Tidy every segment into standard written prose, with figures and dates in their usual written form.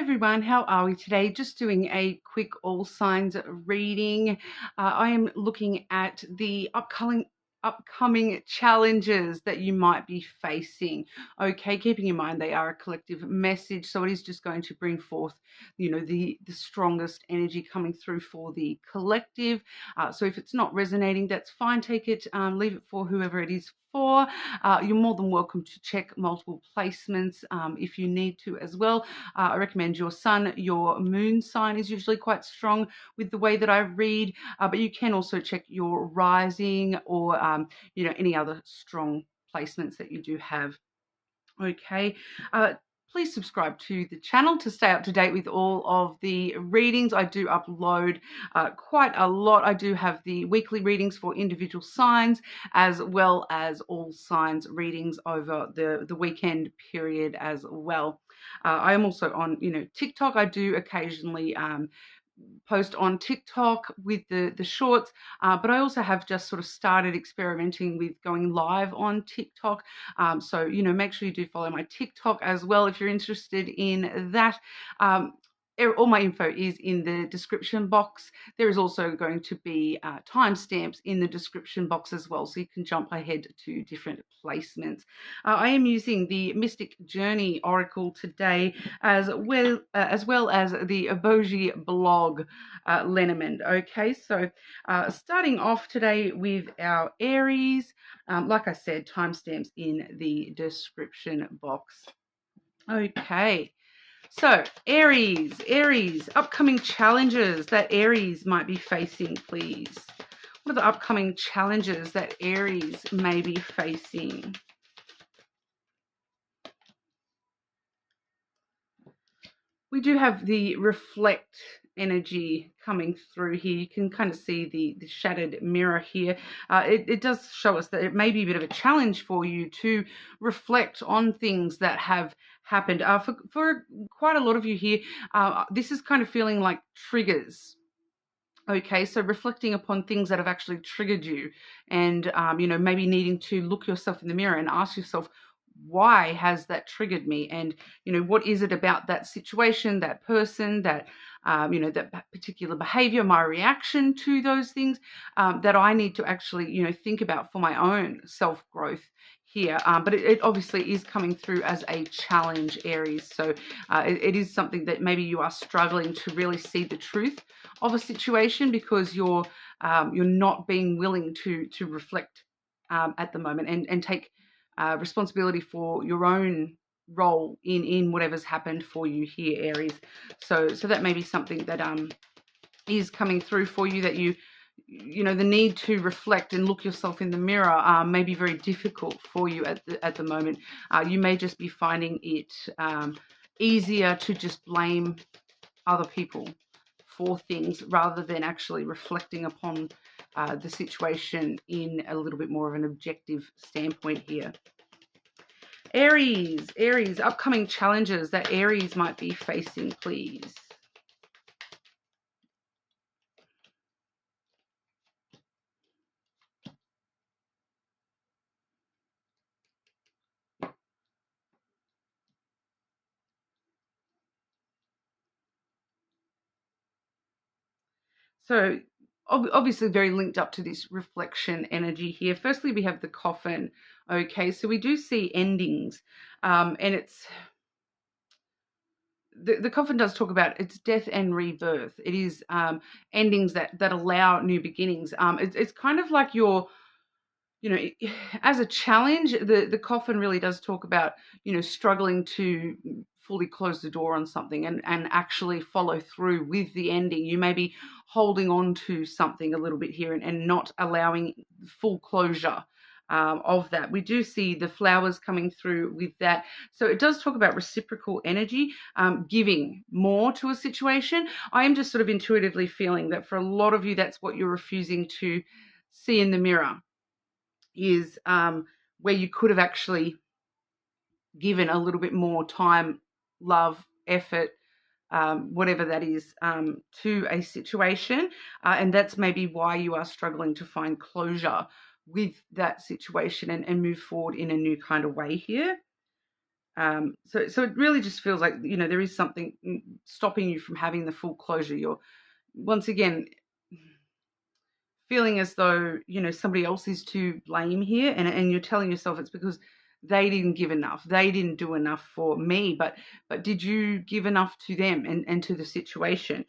everyone, how are we today? Just doing a quick all signs reading. I am looking at the upcoming challenges that you might be facing. Okay, keeping in mind they are a collective message, so it is just going to bring forth, the strongest energy coming through for the collective. So if it's not resonating, that's fine. Take it, leave it for whoever it is for. You're more than welcome to check multiple placements if you need to as well. I recommend your sun, your moon sign is usually quite strong with the way that I read, but you can also check your rising or, any other strong placements that you do have. Okay. Please subscribe to the channel to stay up to date with all of the readings. I do upload quite a lot. I do have the weekly readings for individual signs as well as all signs readings over the weekend period as well. I am also on, TikTok. I do occasionally post on TikTok with the shorts, but I also have just sort of started experimenting with going live on TikTok. So, make sure you do follow my TikTok as well if you're interested in that. All my info is in the description box. There is also going to be timestamps in the description box as well, so you can jump ahead to different placements. I am using the Mystic Journey Oracle today, as well as the Abogi blog lenormand. Okay, so starting off today with our Aries. Like I said, timestamps in the description box. Okay. So, Aries, upcoming challenges that Aries might be facing, please. What are the upcoming challenges that Aries may be facing? We do have the reflect energy coming through here. You can kind of see the shattered mirror here. It does show us that it may be a bit of a challenge for you to reflect on things that have happened. For quite a lot of you here, this is kind of feeling like triggers. Okay, so reflecting upon things that have actually triggered you and, maybe needing to look yourself in the mirror and ask yourself, why has that triggered me? And, what is it about that situation, that person, that, that particular behavior, my reaction to those things that I need to actually, think about for my own self-growth here. But it obviously is coming through as a challenge, Aries. So it is something that maybe you are struggling to really see the truth of a situation because you're not being willing to reflect at the moment and take responsibility for your own role in whatever's happened for you here, Aries. So that may be something that is coming through for you, that the need to reflect and look yourself in the mirror may be very difficult for you at the moment. You may just be finding it easier to just blame other people for things rather than actually reflecting upon the situation in a little bit more of an objective standpoint here. Aries, upcoming challenges that Aries might be facing, please. So obviously very linked up to this reflection energy here. Firstly, we have the coffin. Okay, so we do see endings, and it's the coffin does talk about its death and rebirth. It is endings that allow new beginnings. It's kind of like your, as a challenge, the coffin really does talk about, struggling to fully close the door on something and actually follow through with the ending. You may be holding on to something a little bit here and not allowing full closure of that. We do see the flowers coming through with that. So it does talk about reciprocal energy, giving more to a situation. I am just sort of intuitively feeling that for a lot of you, that's what you're refusing to see in the mirror, is where you could have actually given a little bit more time, love, effort, whatever that is, to a situation. And that's maybe why you are struggling to find closure with that situation and move forward in a new kind of way here. So it really just feels like, there is something stopping you from having the full closure. You're once again feeling as though, somebody else is to blame here, and you're telling yourself it's because they didn't give enough. They didn't do enough for me, but did you give enough to them and to the situation?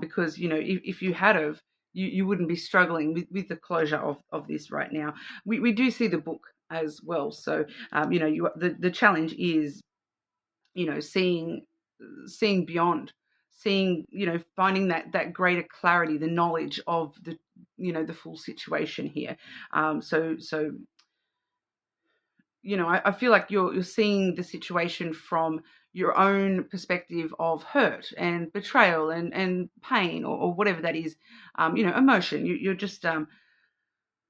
Because, if you had have, you wouldn't be struggling with the closure of this right now. We do see the book as well. So, the challenge is, seeing beyond, seeing, finding that greater clarity, the knowledge of the full situation here. So I feel like you're seeing the situation from your own perspective of hurt and betrayal and pain, or whatever that is, emotion. You're just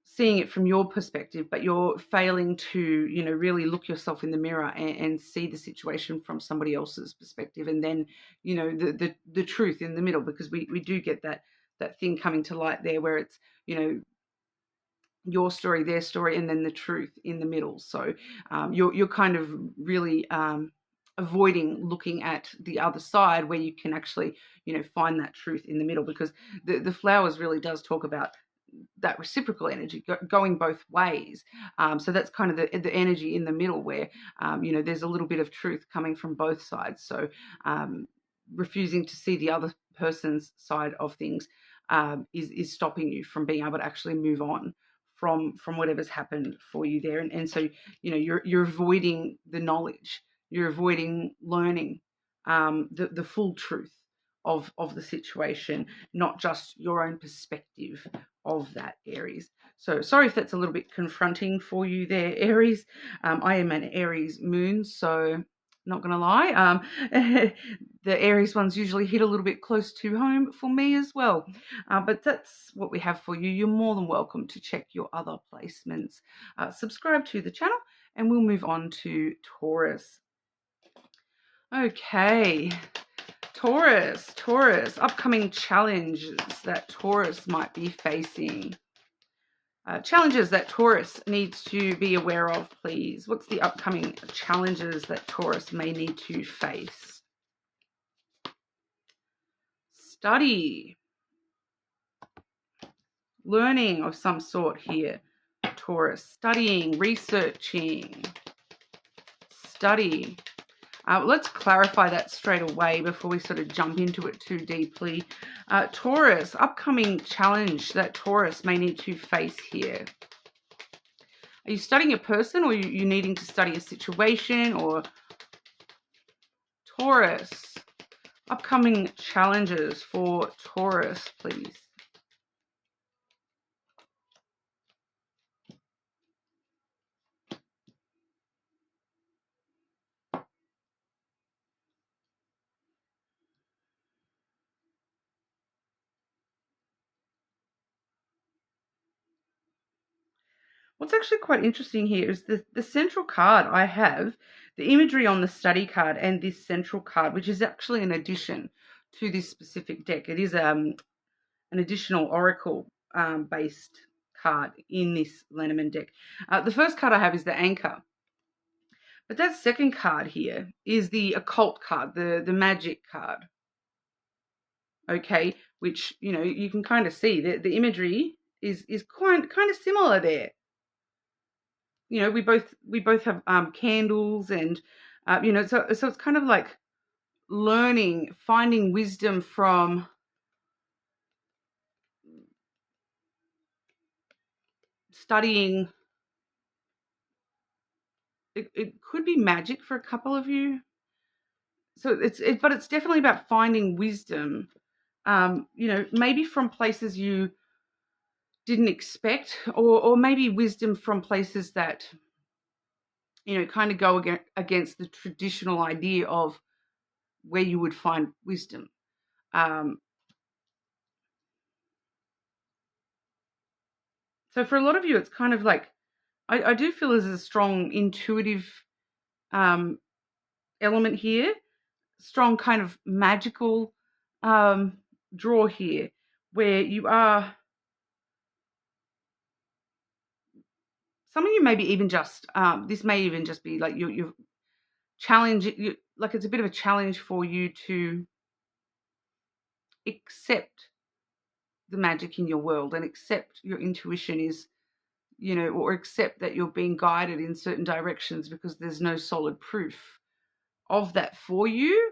seeing it from your perspective, but you're failing to, really look yourself in the mirror and see the situation from somebody else's perspective, and then, the truth in the middle, because we do get that thing coming to light there, where it's, your story, their story, and then the truth in the middle. So you're kind of really avoiding looking at the other side, where you can actually, find that truth in the middle, because the flowers really does talk about that reciprocal energy going both ways. So that's kind of the energy in the middle, where there's a little bit of truth coming from both sides. So refusing to see the other person's side of things is stopping you from being able to actually move on from whatever's happened for you there. And so you're avoiding the knowledge, you're avoiding learning the full truth of the situation, not just your own perspective of that, Aries. So sorry if that's a little bit confronting for you there, Aries. I am an Aries moon, so not going to lie. The Aries ones usually hit a little bit close to home for me as well. But that's what we have for you. You're more than welcome to check your other placements. Subscribe to the channel, and we'll move on to Taurus. Okay. Taurus, upcoming challenges that Taurus might be facing. Challenges that Taurus needs to be aware of, please. What's the upcoming challenges that Taurus may need to face? Study. Learning of some sort here, Taurus. Studying, researching. Study. Let's clarify that straight away before we sort of jump into it too deeply. Taurus, upcoming challenge that Taurus may need to face here. Are you studying a person, or you needing to study a situation? Or Taurus, upcoming challenges for Taurus, please. What's actually quite interesting here is the central card I have, the imagery on the study card, and this central card, which is actually an addition to this specific deck. It is an additional oracle based card in this Lenormand deck. The first card I have is the Anchor. But that second card here is the occult card, the magic card. Okay, which, you can kind of see the imagery is kind of similar there. We both have candles, and so it's kind of like learning, finding wisdom from studying. It could be magic for a couple of you. So but it's definitely about finding wisdom. Maybe from places you didn't expect, or maybe wisdom from places that kind of go against the traditional idea of where you would find wisdom. So for a lot of you, it's kind of like, I do feel there's a strong intuitive element here, strong kind of magical draw here, where you are, some of you maybe even just, this may even just be like challenge you, like it's a bit of a challenge for you to accept the magic in your world and accept your intuition is, or accept that you're being guided in certain directions because there's no solid proof of that for you.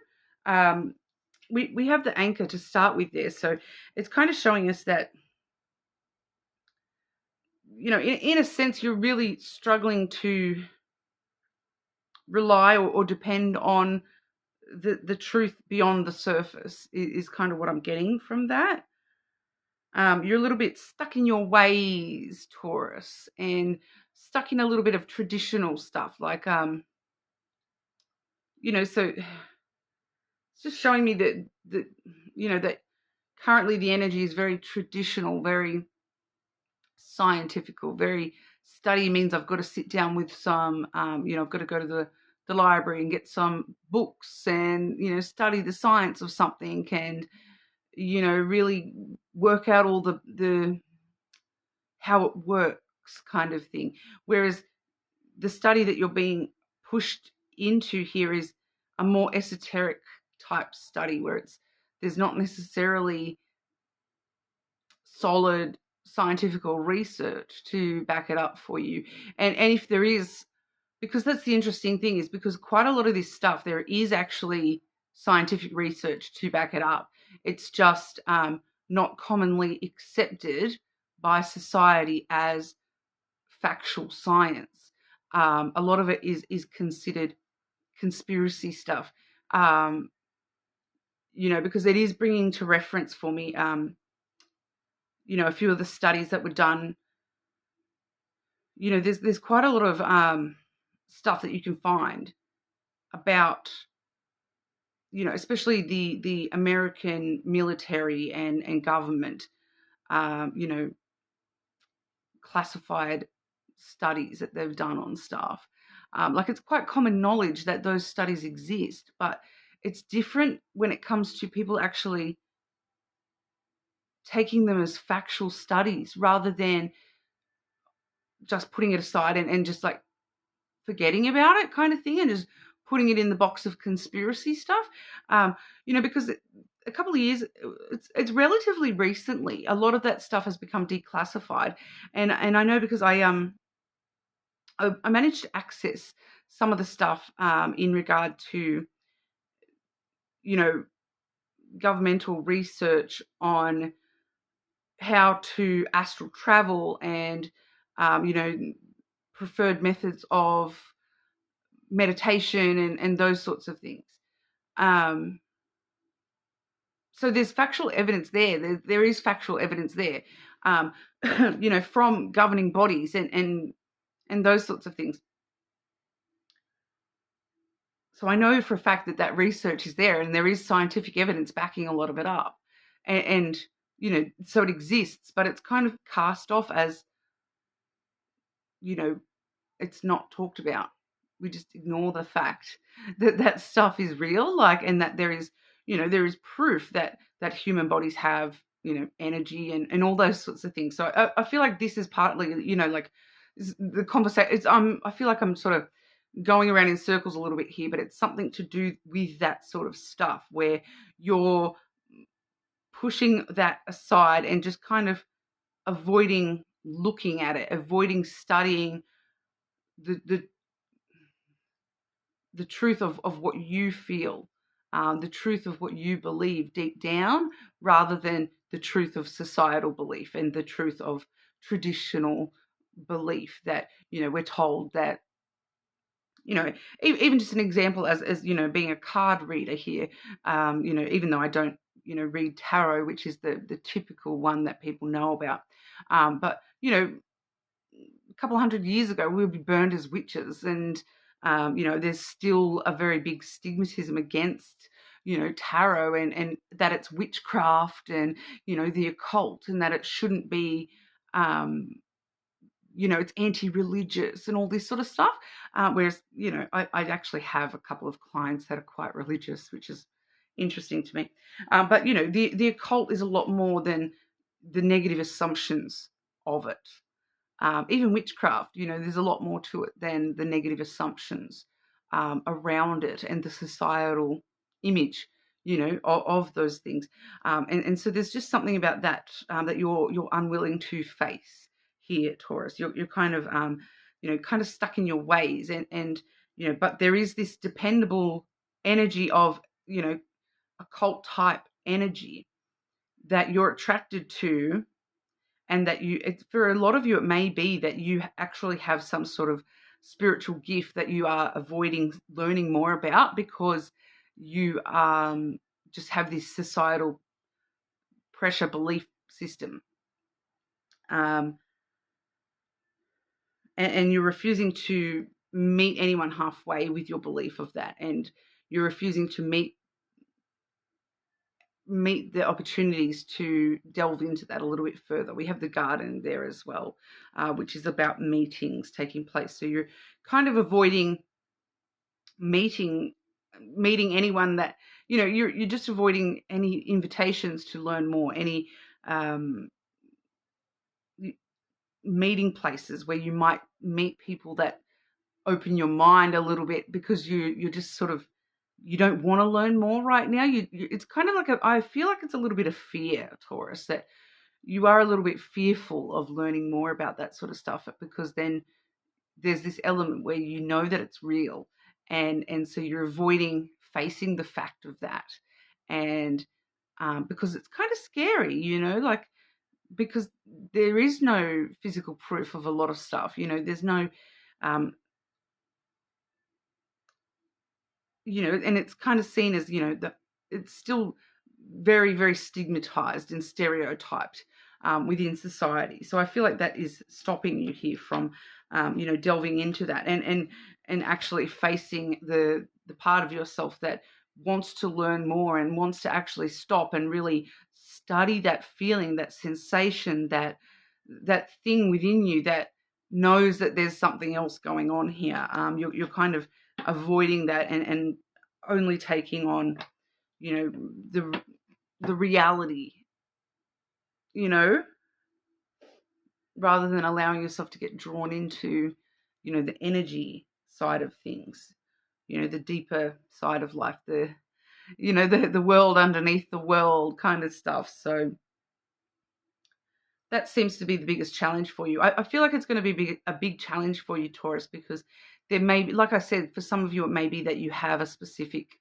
We have the anchor to start with there. So it's kind of showing us that, in a sense, you're really struggling to rely or depend on the truth beyond the surface is kind of what I'm getting from that. You're a little bit stuck in your ways, Taurus, and stuck in a little bit of traditional stuff. Like, so it's just showing me that currently the energy is very traditional, very scientifical, very study means I've got to sit down with some, I've got to go to the library and get some books and, study the science of something and, really work out all the how it works kind of thing. Whereas the study that you're being pushed into here is a more esoteric type study where there's not necessarily solid scientific research to back it up for you. And if there is, because that's the interesting thing, is because quite a lot of this stuff, there is actually scientific research to back it up. It's just not commonly accepted by society as factual science. A lot of it is considered conspiracy stuff, because it is bringing to reference for me, a few of the studies that were done. There's quite a lot of stuff that you can find about, especially the American military and government, classified studies that they've done on stuff. Like it's quite common knowledge that those studies exist, but it's different when it comes to people actually taking them as factual studies rather than just putting it aside and just like forgetting about it kind of thing and just putting it in the box of conspiracy stuff. Because a couple of years, it's relatively recently, a lot of that stuff has become declassified. And I know because I managed to access some of the stuff in regard to, governmental research on how to astral travel and, preferred methods of meditation and those sorts of things. So there's factual evidence there. There is factual evidence there, from governing bodies and those sorts of things. So I know for a fact that research is there and there is scientific evidence backing a lot of it up. And so it exists, but it's kind of cast off as, it's not talked about. We just ignore the fact that stuff is real, and that there is, there is proof that human bodies have, energy and all those sorts of things. So I feel like this is partly, like the conversation. I feel like I'm sort of going around in circles a little bit here, but it's something to do with that sort of stuff where you're pushing that aside and just kind of avoiding looking at it, avoiding studying the truth of what you feel, the truth of what you believe deep down, rather than the truth of societal belief and the truth of traditional belief that, we're told that, even just an example as being a card reader here, even though I don't, read tarot, which is the typical one that people know about. But, a couple of 100 years ago, we would be burned as witches. And, there's still a very big stigmatism against, tarot and that it's witchcraft and, the occult, and that it shouldn't be, it's anti-religious and all this sort of stuff. Whereas, I actually have a couple of clients that are quite religious, which is interesting to me. But, the occult is a lot more than the negative assumptions of it. Even witchcraft, there's a lot more to it than the negative assumptions. around it and the societal image, you know, of those things. And so there's just something about that that you're unwilling to face here, Taurus. You're kind of you know, kind of stuck in your ways, and you know, but there is this dependable energy of, you know, occult type energy that you're attracted to, and that for a lot of you, it may be that you actually have some sort of spiritual gift that you are avoiding learning more about because you just have this societal pressure belief system. And you're refusing to meet anyone halfway with your belief of that, and you're refusing to meet the opportunities to delve into that a little bit further. We have the garden there as well, which is about meetings taking place. So you're kind of avoiding meeting anyone that, you know, you're just avoiding any invitations to learn more, any meeting places where you might meet people that open your mind a little bit, because you're just sort of, you don't want to learn more right now. It's kind of like I feel like it's a little bit of fear, Taurus, that you are a little bit fearful of learning more about that sort of stuff, because then there's this element where you know that it's real, and so you're avoiding facing the fact of that, and because it's kind of scary, you know, like, because there is no physical proof of a lot of stuff, you know, there's no you know, and it's kind of seen as, you know, that it's still very, very stigmatized and stereotyped within society. So I feel like that is stopping you here from, you know, delving into that, and actually facing the part of yourself that wants to learn more and wants to actually stop and really study that feeling, that sensation, that thing within you that knows that there's something else going on here. You're kind of avoiding that, and only taking on, you know, the reality, you know, rather than allowing yourself to get drawn into, you know, the energy side of things, you know, the deeper side of life, the, you know, the world underneath the world kind of stuff. So that seems to be the biggest challenge for you. I feel like it's going to be a big challenge for you, Taurus, because there may be, like I said, for some of you, it may be that you have a specific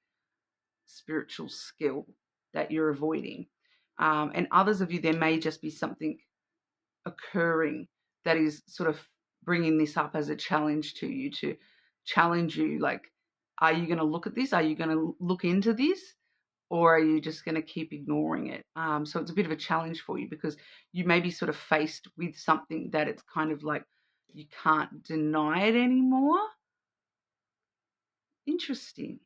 spiritual skill that you're avoiding. And others of you, there may just be something occurring that is sort of bringing this up as a challenge to you, to challenge you. Like, are you going to look at this? Are you going to look into this? Or are you just going to keep ignoring it? So it's a bit of a challenge for you, because you may be sort of faced with something that it's kind of like you can't deny it anymore. Interesting.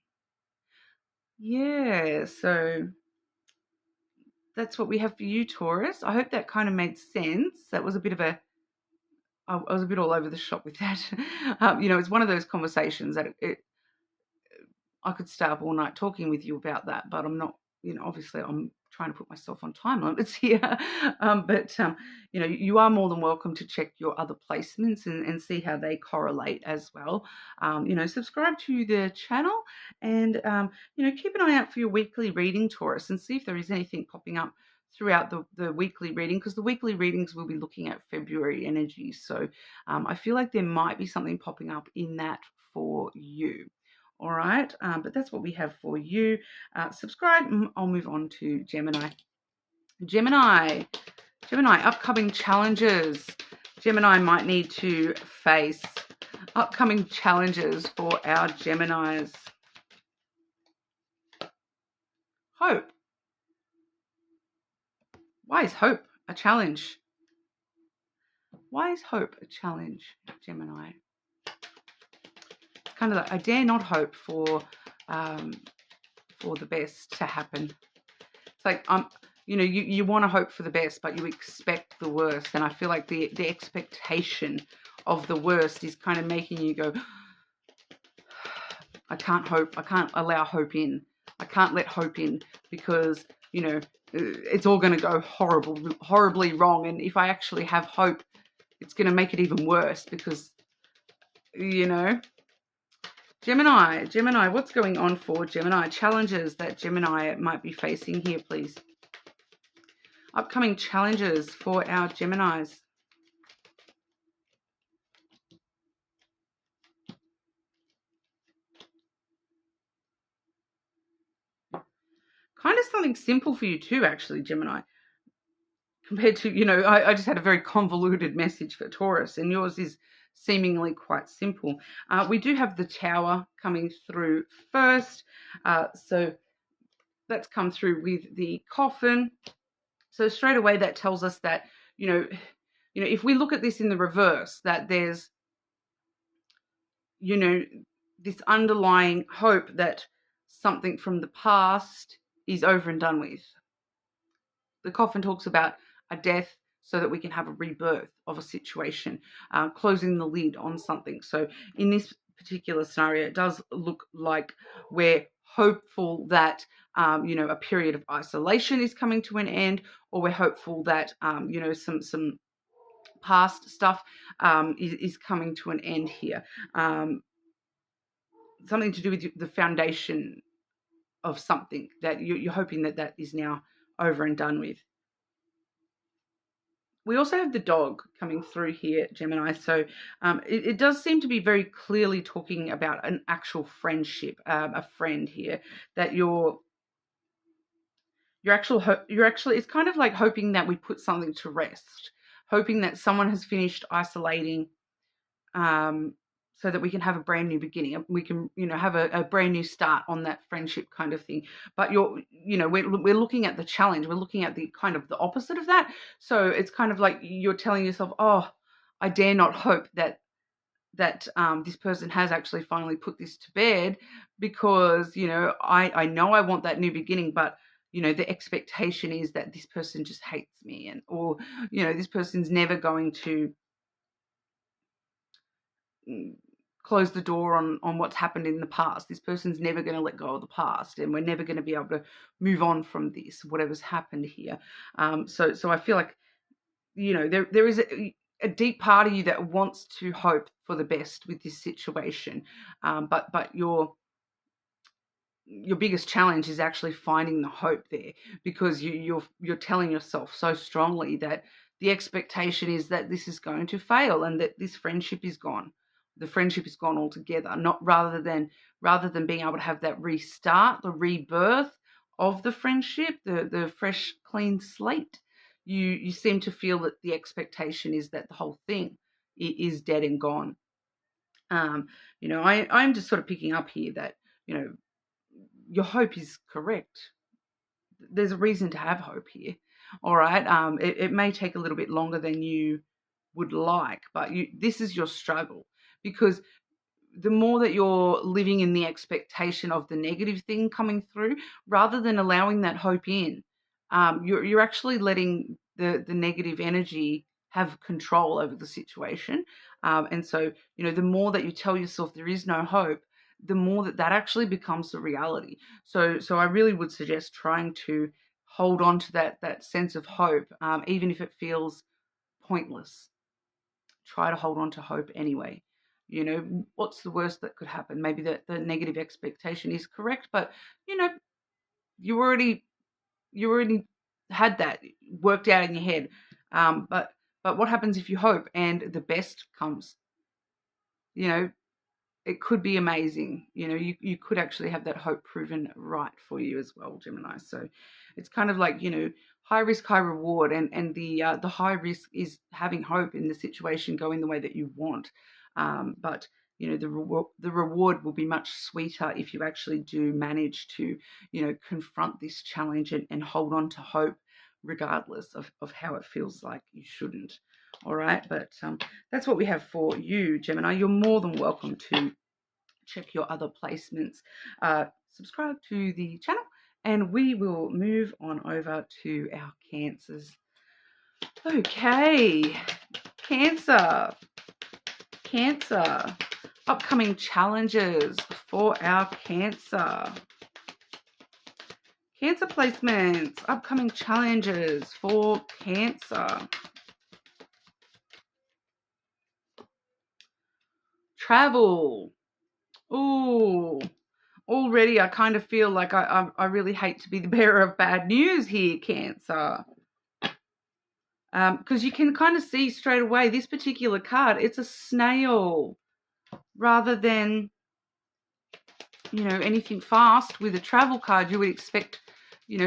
Yeah, so that's what we have for you, Taurus. I hope that kind of made sense. That was a bit of I was a bit all over the shop with that. You know, it's one of those conversations that I could stay up all night talking with you about that, but I'm not, you know, obviously I'm trying to put myself on time limits here. But you know, you are more than welcome to check your other placements and see how they correlate as well. You know, subscribe to the channel, and you know, keep an eye out for your weekly reading, Taurus, and see if there is anything popping up throughout the weekly reading, because the weekly readings will be looking at February energy. So I feel like there might be something popping up in that for you. All right, but that's what we have for you. Subscribe. I'll move on to Gemini. Gemini, upcoming challenges. Gemini might need to face upcoming challenges for our Geminis. Hope. Why is hope a challenge? Why is hope a challenge, Gemini? Kind of like, I dare not hope for the best to happen. It's like, you know, you want to hope for the best, but you expect the worst. And I feel like the expectation of the worst is kind of making you go, I can't hope. I can't allow hope in. I can't let hope in, because, you know, it's all going to go horribly wrong. And if I actually have hope, it's going to make it even worse, because, you know, Gemini, what's going on for Gemini? Challenges that Gemini might be facing here, please. Upcoming challenges for our Geminis. Kind of something simple for you too, actually, Gemini. Compared to, you know, I just had a very convoluted message for Taurus, and yours is seemingly quite simple. We do have the Tower coming through first. So that's come through with the Coffin. So straight away that tells us that, you know, if we look at this in the reverse, that there's, you know, this underlying hope that something from the past is over and done with. The Coffin talks about a death so that we can have a rebirth of a situation, closing the lid on something. So in this particular scenario, it does look like we're hopeful that, you know, a period of isolation is coming to an end, or we're hopeful that, you know, some past stuff is coming to an end here. Something to do with the foundation of something that you're hoping that is now over and done with. We also have the dog coming through here, Gemini. So it does seem to be very clearly talking about an actual friendship, a friend here, that you're actually, it's kind of like hoping that we put something to rest, hoping that someone has finished isolating, so that we can have a brand new beginning. We can, you know, have a brand new start on that friendship kind of thing. But we're looking at the challenge. We're looking at the kind of the opposite of that. So it's kind of like you're telling yourself, oh, I dare not hope that this person has actually finally put this to bed, because, you know, I know I want that new beginning, but, you know, the expectation is that this person just hates me, or, you know, this person's never going to close the door on what's happened in the past. This person's never going to let go of the past, and we're never going to be able to move on from this, whatever's happened here. So I feel like, you know, there is a deep part of you that wants to hope for the best with this situation, but your biggest challenge is actually finding the hope there, because you're telling yourself so strongly that the expectation is that this is going to fail and that this friendship is gone. The friendship is gone altogether, not rather than being able to have that restart, the rebirth of the friendship, the fresh, clean slate. You seem to feel that the expectation is that the whole thing is dead and gone. You know, I'm just sort of picking up here that, you know, your hope is correct. There's a reason to have hope here. All right. It may take a little bit longer than you would like, but this is your struggle, because the more that you're living in the expectation of the negative thing coming through, rather than allowing that hope in, you're actually letting the negative energy have control over the situation. And so, you know, the more that you tell yourself there is no hope, the more that actually becomes the reality. So I really would suggest trying to hold on to that sense of hope, even if it feels pointless. Try to hold on to hope anyway. You know, what's the worst that could happen? Maybe the negative expectation is correct, but, you know, you already had that worked out in your head. But what happens if you hope and the best comes? You know, it could be amazing. You know, you could actually have that hope proven right for you as well, Gemini. So it's kind of like, you know, high risk, high reward, and the high risk is having hope in the situation going the way that you want. But, you know, the reward will be much sweeter if you actually do manage to, you know, confront this challenge and hold on to hope, regardless of how it feels like you shouldn't. All right, but that's what we have for you, Gemini. You're more than welcome to check your other placements. Subscribe to the channel, and we will move on over to our Cancers. Okay, Cancer. Upcoming challenges for our Cancer. Cancer placements, upcoming challenges for Cancer. Travel. Oh, already I kind of feel like I really hate to be the bearer of bad news here, Cancer. Because you can kind of see straight away this particular card, it's a snail rather than, anything fast. With a travel card, you would expect,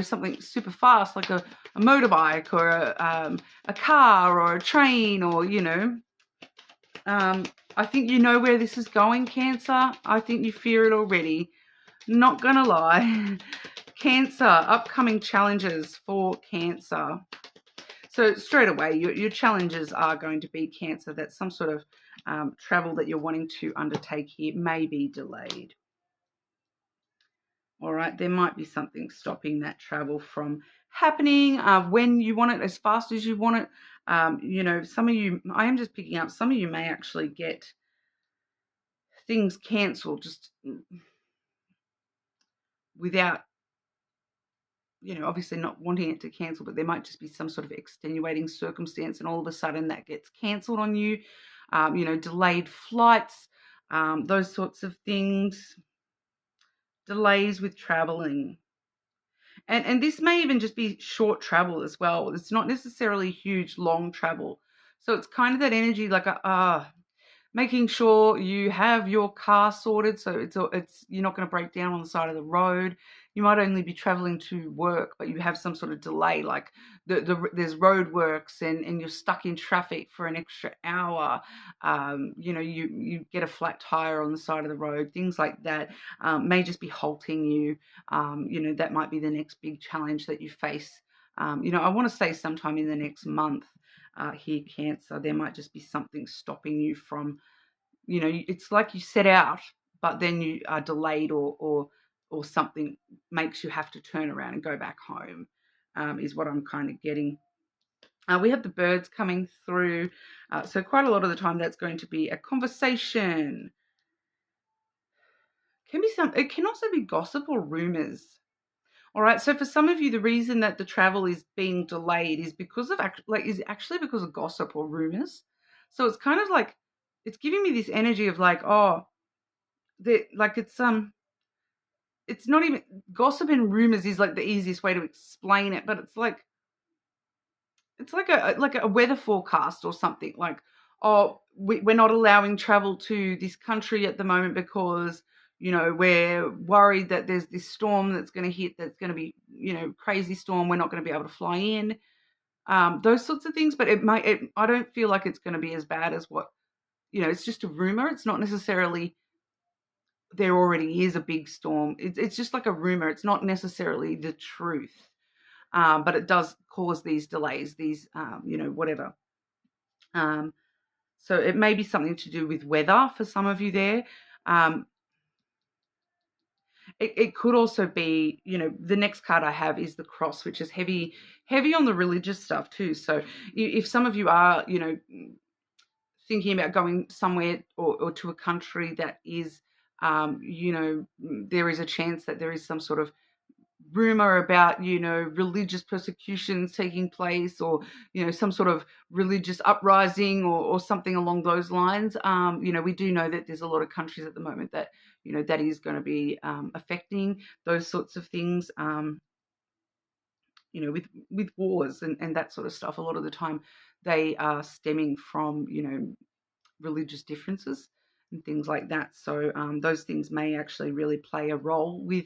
something super fast like a motorbike or a car or a train or, I think you know where this is going, Cancer. I think you fear it already. Not going to lie. Cancer, upcoming challenges for Cancer. So straight away, your challenges are going to be, Cancer, that some sort of travel that you're wanting to undertake here may be delayed. All right, there might be something stopping that travel from happening when you want it, as fast as you want it. Some of you, I am just picking up, some of you may actually get things cancelled just without, obviously not wanting it to cancel, but there might just be some sort of extenuating circumstance and all of a sudden that gets cancelled on you. Delayed flights, those sorts of things, delays with traveling. And this may even just be short travel as well. It's not necessarily huge, long travel. So it's kind of that energy like making sure you have your car sorted so it's you're not going to break down on the side of the road. You might only be traveling to work, but you have some sort of delay, like there's road works and you're stuck in traffic for an extra hour. You get a flat tire on the side of the road. Things like that may just be halting you. That might be the next big challenge that you face. I want to say sometime in the next month. Here, Cancer, there might just be something stopping you from, it's like you set out, but then you are delayed or something makes you have to turn around and go back home, is what I'm kind of getting. We have the birds coming through. So quite a lot of the time that's going to be a conversation. It can also be gossip or rumors. All right. So for some of you, the reason that the travel is being delayed is because of actually because of gossip or rumors. So it's kind of like it's giving me this energy of like, it's not even gossip and rumors is like the easiest way to explain it, but it's like a weather forecast or something like, we're not allowing travel to this country at the moment because we're worried that there's this storm that's going to hit, that's going to be crazy storm, we're not going to be able to fly in, those sorts of things. But I don't feel like it's going to be as bad as what it's just a rumor. It's not necessarily there already is a big storm. It's just like a rumor. It's not necessarily the truth. But it does cause these delays, these, whatever. So it may be something to do with weather for some of you there. It could also be, the next card I have is the cross, which is heavy on the religious stuff too. So if some of you are, thinking about going somewhere or to a country that is, there is a chance that there is some sort of rumor about religious persecutions taking place, or some sort of religious uprising or something along those lines. We do know that there's a lot of countries at the moment that that is going to be affecting those sorts of things, with wars and that sort of stuff. A lot of the time they are stemming from religious differences and things like that. So those things may actually really play a role with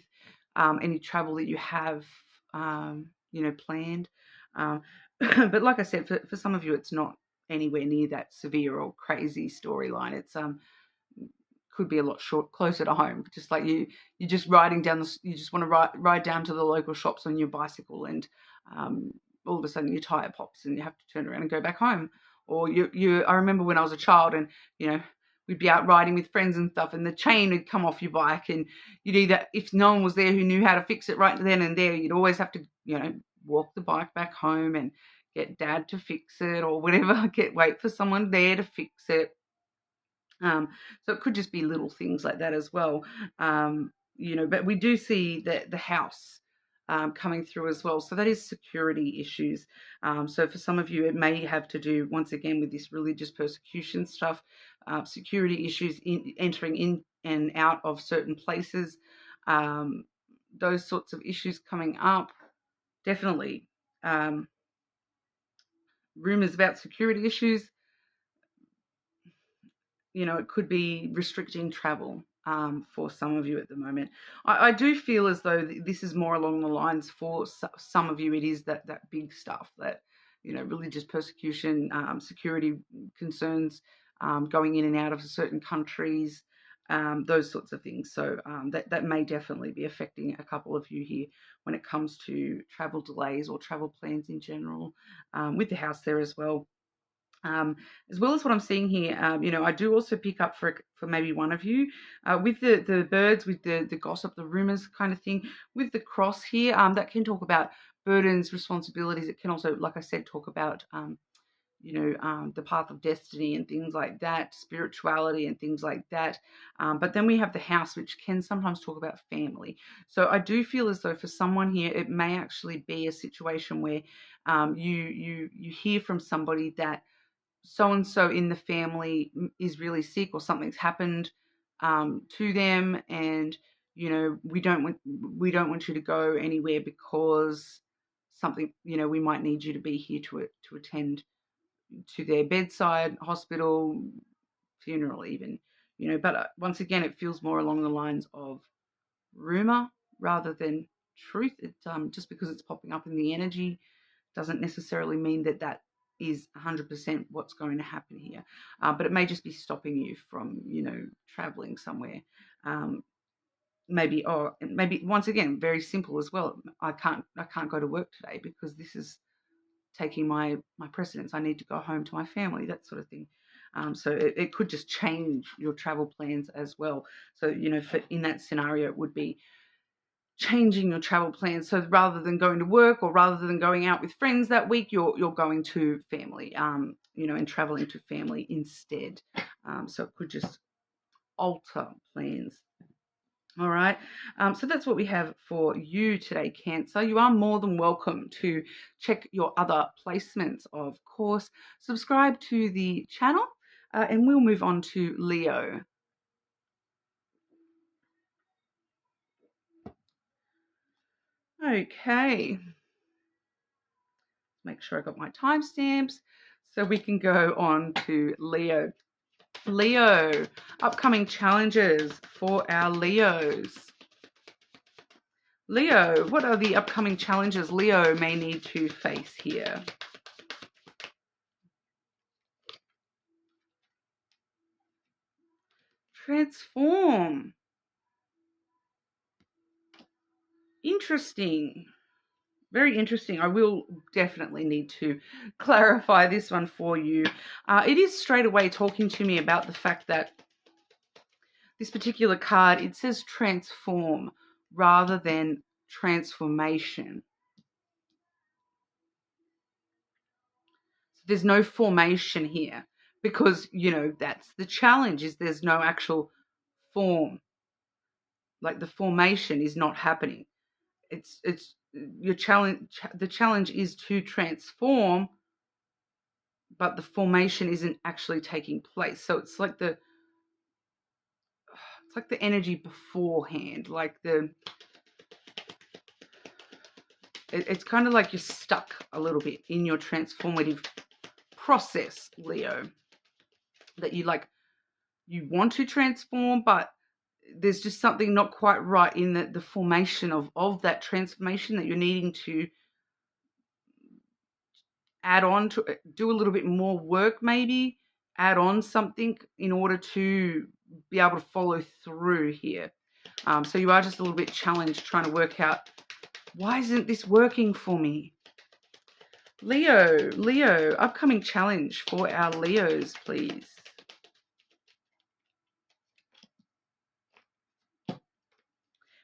any travel that you have, planned. But like I said, for some of you, it's not anywhere near that severe or crazy storyline. It's could be a lot closer to home. Just like you're just riding down you just want to ride down to the local shops on your bicycle, and all of a sudden your tire pops and you have to turn around and go back home. Or I remember when I was a child and we'd be out riding with friends and stuff, and the chain would come off your bike, and you'd either, if no one was there who knew how to fix it right then and there, you'd always have to walk the bike back home and get dad to fix it or whatever, wait for someone there to fix it. So it could just be little things like that as well. But we do see the house coming through as well. So that is security issues. So for some of you, it may have to do, once again, with this religious persecution stuff, security issues, entering and out of certain places. Those sorts of issues coming up. Definitely. Rumors about security issues. It could be restricting travel for some of you at the moment. I do feel as though this is more along the lines for some of you. It is that big stuff that, religious persecution, security concerns, going in and out of certain countries, those sorts of things. So that may definitely be affecting a couple of you here when it comes to travel delays or travel plans in general, with the house there as well. As well as what I'm seeing here, I do also pick up for maybe one of you with the birds, with the gossip, the rumors kind of thing, with the cross here. That can talk about burdens, responsibilities. It can also, like I said, talk about the path of destiny and things like that, spirituality and things like that. But then we have the house, which can sometimes talk about family. So I do feel as though for someone here, it may actually be a situation where you hear from somebody that so-and-so in the family is really sick or something's happened to them, and we don't want you to go anywhere because something, we might need you to be here to attend to their bedside, hospital, funeral even, but once again it feels more along the lines of rumor rather than truth. It's just because it's popping up in the energy doesn't necessarily mean that is 100% what's going to happen here. But it may just be stopping you from, traveling somewhere. Maybe once again, very simple as well. I can't go to work today because this is taking my precedence. I need to go home to my family, that sort of thing. So it could just change your travel plans as well. So, in that scenario, it would be changing your travel plans. So rather than going to work or rather than going out with friends that week, you're going to family, and traveling to family instead. So it could just alter plans. All right. So that's what we have for you today, Cancer. You are more than welcome to check your other placements, of course. Subscribe to the channel, and we'll move on to Leo. Okay. Make sure I got my timestamps so we can go on to Leo. Leo, upcoming challenges for our Leos. Leo, what are the upcoming challenges Leo may need to face here? Transform. Interesting. Very interesting. I will definitely need to clarify this one for you. It is straight away talking to me about the fact that this particular card, it says transform rather than transformation. So there's no formation here because, that's the challenge, is there's no actual form. Like the formation is not happening. It's your challenge. The challenge is to transform, but the formation isn't actually taking place. So it's like the energy beforehand, it's kind of like you're stuck a little bit in your transformative process, Leo, that you want to transform, but there's just something not quite right in the formation of that transformation, that you're needing to add on to, do a little bit more work, maybe add on something in order to be able to follow through here. So you are just a little bit challenged trying to work out, why isn't this working for me? Leo, upcoming challenge for our Leos, please.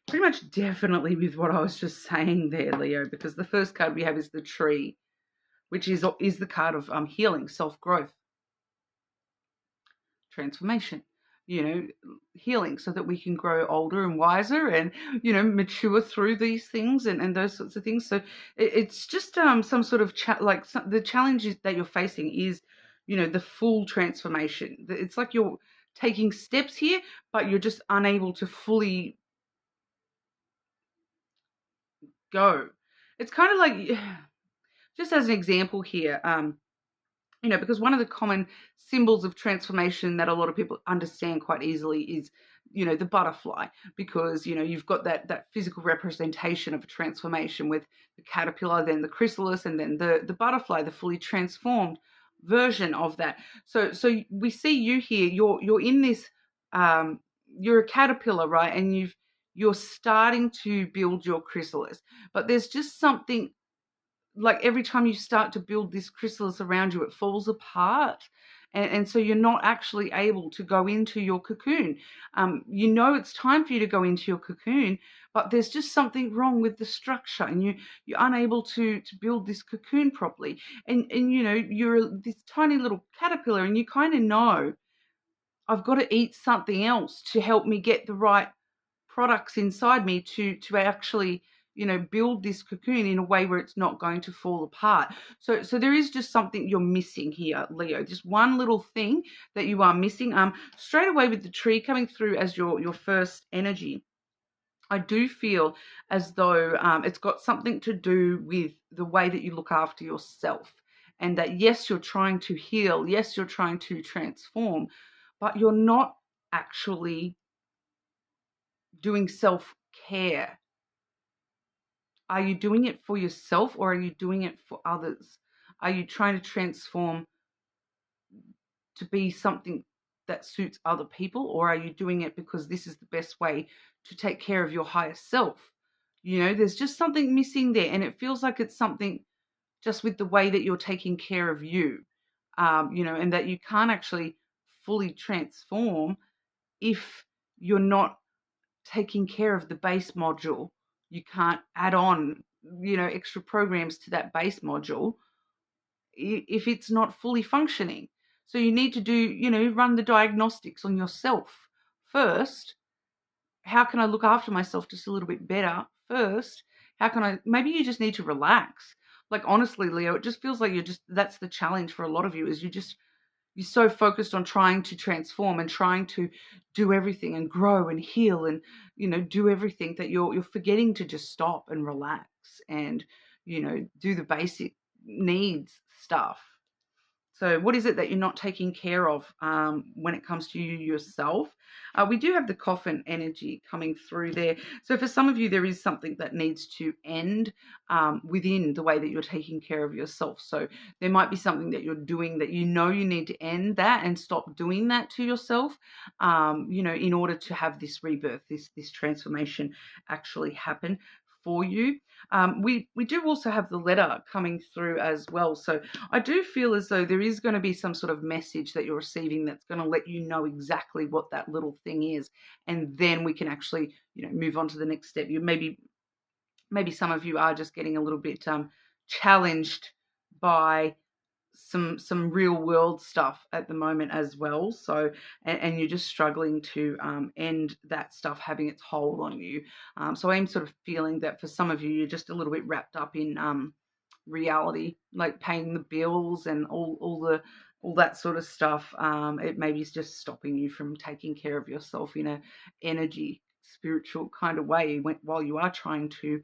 Pretty much definitely with what I was just saying there, Leo, because the first card we have is the tree, which is the card of healing, self-growth, transformation, healing, so that we can grow older and wiser and, mature through these things and those sorts of things. So it's just some sort of the challenges that you're facing is, the full transformation. It's like you're taking steps here, but you're just unable to fully go. It's kind of like, just as an example here, because one of the common symbols of transformation that a lot of people understand quite easily is, the butterfly, because, you've got that physical representation of a transformation with the caterpillar, then the chrysalis, and then the butterfly, the fully transformed version of that. So we see you here, you're in this, you're a caterpillar, right? And you're starting to build your chrysalis, but there's just something like every time you start to build this chrysalis around you, it falls apart. And so you're not actually able to go into your cocoon. It's time for you to go into your cocoon, but there's just something wrong with the structure, and you're unable to build this cocoon properly. And you're this tiny little caterpillar, and you kind of know, I've got to eat something else to help me get the right products inside me to actually build this cocoon in a way where it's not going to fall apart. So there is just something you're missing here, Leo. Just one little thing that you are missing. Straight away with the tree coming through as your first energy, I do feel as though it's got something to do with the way that you look after yourself, and that yes, you're trying to heal, yes, you're trying to transform, but you're not actually doing self-care. Are you doing it for yourself, or are you doing it for others? Are you trying to transform to be something that suits other people, or are you doing it because this is the best way to take care of your higher self? There's just something missing there, and it feels like it's something just with the way that you're taking care of you, and that you can't actually fully transform if you're not taking care of the base module. You can't add on, extra programs to that base module if it's not fully functioning. So you need to do, run the diagnostics on yourself first. How can I look after myself just a little bit better first? Maybe you just need to relax. Like, honestly, Leo, it just feels like that's the challenge for a lot of you, is you're so focused on trying to transform and trying to do everything and grow and heal and, do everything, that you're forgetting to just stop and relax and, do the basic needs stuff. So what is it that you're not taking care of when it comes to you yourself? We do have the coffin energy coming through there. So for some of you, there is something that needs to end within the way that you're taking care of yourself. So there might be something that you're doing that you need to end that and stop doing that to yourself, in order to have this rebirth, this transformation actually happen for you. We do also have the letter coming through as well. So I do feel as though there is going to be some sort of message that you're receiving that's going to let you know exactly what that little thing is, and then we can actually move on to the next step. Maybe some of you are just getting a little bit challenged by some real world stuff at the moment as well. So, and you're just struggling to end that stuff having its hold on you. So I'm sort of feeling that for some of you, you're just a little bit wrapped up in reality, like paying the bills and all that sort of stuff. It maybe is just stopping you from taking care of yourself in a energy, spiritual kind of way while you are trying to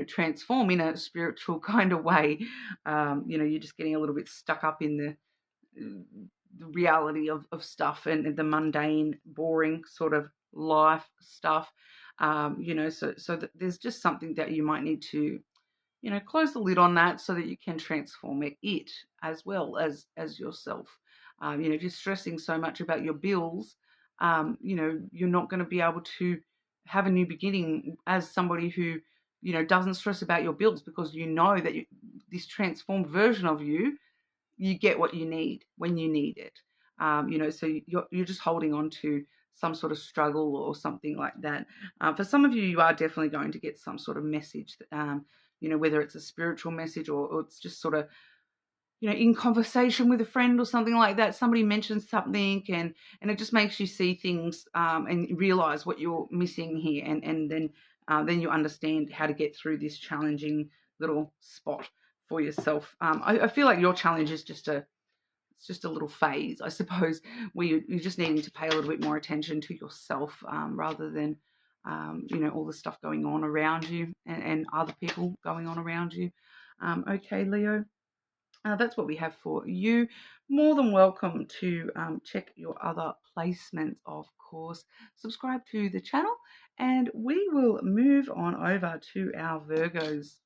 transform in a spiritual kind of way. You're just getting a little bit stuck up in the reality of stuff and the mundane, boring sort of life stuff. So that there's just something that you might need to close the lid on that, so that you can transform it as well as yourself. If you're stressing so much about your bills, you're not going to be able to have a new beginning as somebody who doesn't stress about your bills, because that this transformed version of you get what you need when you need it. So you're just holding on to some sort of struggle or something like that. For some of you, you are definitely going to get some sort of message, whether it's a spiritual message or it's just sort of, in conversation with a friend or something like that. Somebody mentions something and it just makes you see things and realize what you're missing here. And then you understand how to get through this challenging little spot for yourself. I feel like your challenge is just to it's just a little phase, I suppose, where you're just needing to pay a little bit more attention to yourself rather than, all the stuff going on around you and other people going on around you. Okay, Leo, that's what we have for you. More than welcome to check your other placements, of course. Subscribe to the channel, and we will move on over to our Virgos.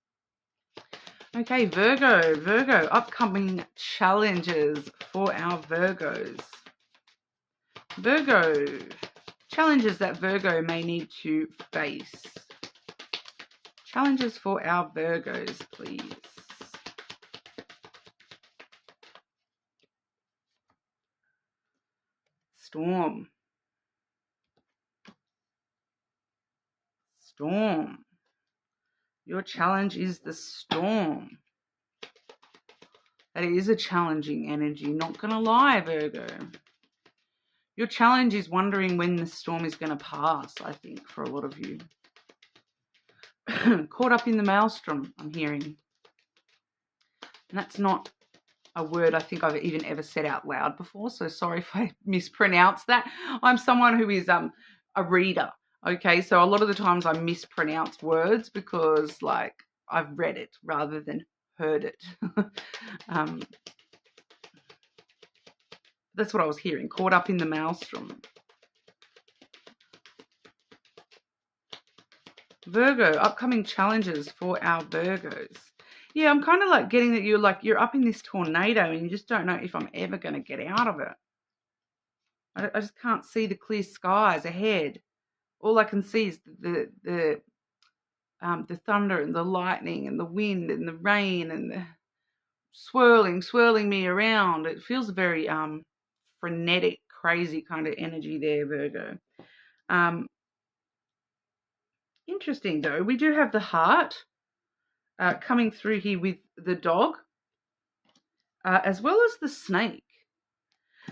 Okay, Virgo, upcoming challenges for our Virgos. Virgo, challenges that Virgo may need to face. Challenges for our Virgos, please. Storm. Your challenge is the storm. That is a challenging energy, not going to lie, Virgo. Your challenge is wondering when the storm is going to pass, I think, for a lot of you. Caught up in the maelstrom, I'm hearing. And that's not a word I think I've even ever said out loud before, so sorry if I mispronounce that. I'm someone who is a reader, okay? So a lot of the times I mispronounce words because, like, I've read it rather than heard it. That's what I was hearing, caught up in the maelstrom. Virgo, upcoming challenges for our Virgos. Yeah, I'm kind of like getting that you're up in this tornado and you just don't know if I'm ever going to get out of it. I just can't see the clear skies ahead. All I can see is the thunder and the lightning and the wind and the rain and the swirling me around. It feels very frenetic, crazy kind of energy there, Virgo. Interesting though, we do have the heart coming through here with the dog, as well as the snake.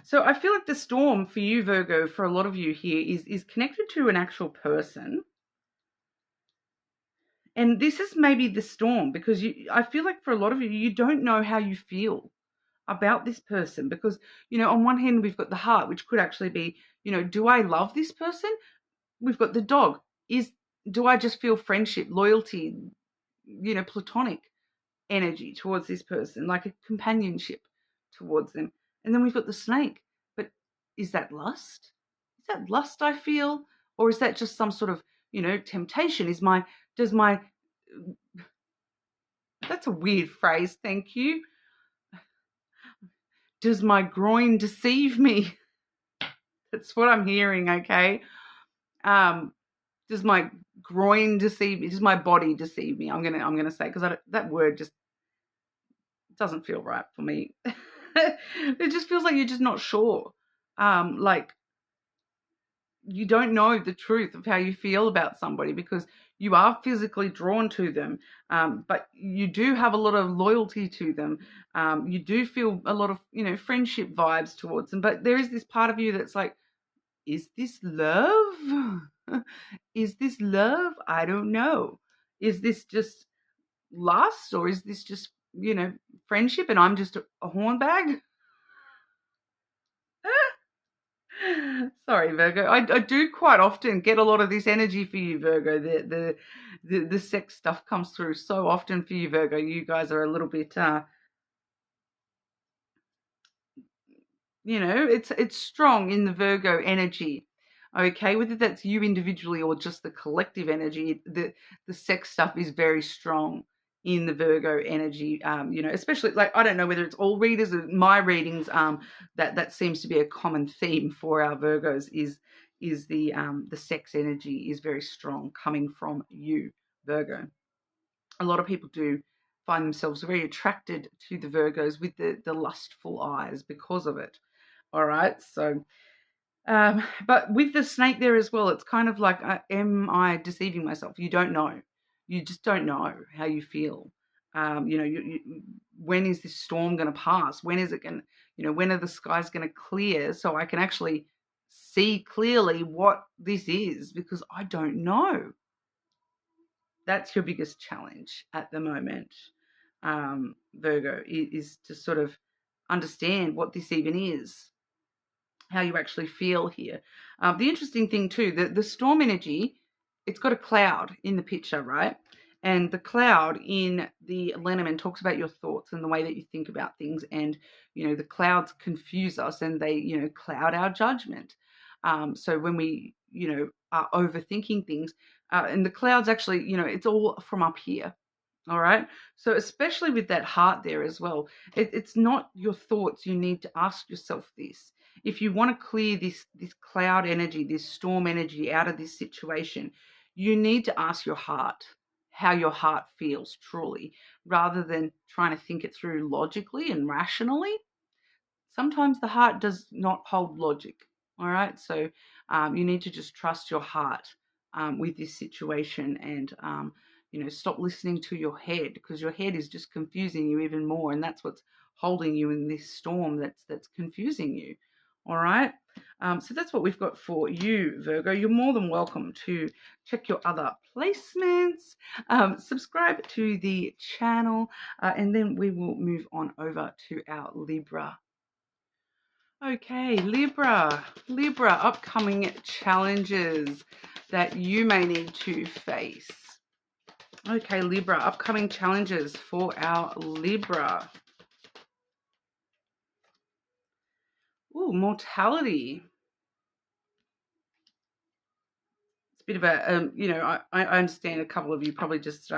So I feel like the storm for you, Virgo, for a lot of you here is connected to an actual person. And this is maybe the storm because I feel like for a lot of you, you don't know how you feel about this person because, on one hand, we've got the heart, which could actually be, do I love this person? We've got the dog. Do I just feel friendship, loyalty, platonic energy towards this person, like a companionship towards them? And then we've got the snake. But is that lust? Is that lust I feel? Or is that just some sort of, temptation? That's a weird phrase, thank you. Does my groin deceive me? That's what I'm hearing, okay? Does my groin deceive me? Does my body deceive me? I'm gonna say, because that word just doesn't feel right for me. It just feels like you're just not sure. Like you don't know the truth of how you feel about somebody because you are physically drawn to them, but you do have a lot of loyalty to them. You do feel a lot of, friendship vibes towards them, but there is this part of you that's like, is this love? Is this love? I don't know. Is this just lust or is this just, friendship and I'm just a hornbag? Sorry, Virgo. I do quite often get a lot of this energy for you, Virgo. The sex stuff comes through so often for you, Virgo. You guys are a little bit, it's strong in the Virgo energy. Okay, whether that's you individually or just the collective energy, the sex stuff is very strong in the Virgo energy. Especially like I don't know whether it's all readers or my readings. That seems to be a common theme for our Virgos is the sex energy is very strong coming from you, Virgo. A lot of people do find themselves very attracted to the Virgos with the lustful eyes because of it. All right, so. But with the snake there as well, it's kind of like, am I deceiving myself? You don't know. You just don't know how you feel. When is this storm going to pass? When is it going to, when are the skies going to clear so I can actually see clearly what this is? Because I don't know. That's your biggest challenge at the moment, Virgo, is to sort of understand what this even is, how you actually feel here. The interesting thing too, the storm energy, it's got a cloud in the picture, right? And the cloud in the lenormand talks about your thoughts and the way that you think about things. And, the clouds confuse us and they, cloud our judgment. So when we, are overthinking things, and the clouds actually, it's all from up here. All right. So especially with that heart there as well, it's not your thoughts. You need to ask yourself this. If you want to clear this cloud energy, this storm energy out of this situation, you need to ask your heart how your heart feels truly, rather than trying to think it through logically and rationally. Sometimes the heart does not hold logic. All right. So you need to just trust your heart with this situation, and, stop listening to your head, because your head is just confusing you even more. And that's what's holding you in this storm that's confusing you. All right. So that's what we've got for you, Virgo. You're more than welcome to check your other placements, subscribe to the channel, and then we will move on over to our Libra. Okay, Libra, upcoming challenges that you may need to face. Okay, Libra, upcoming challenges for our Libra. Ooh, mortality. It's a bit of a, I understand a couple of you probably just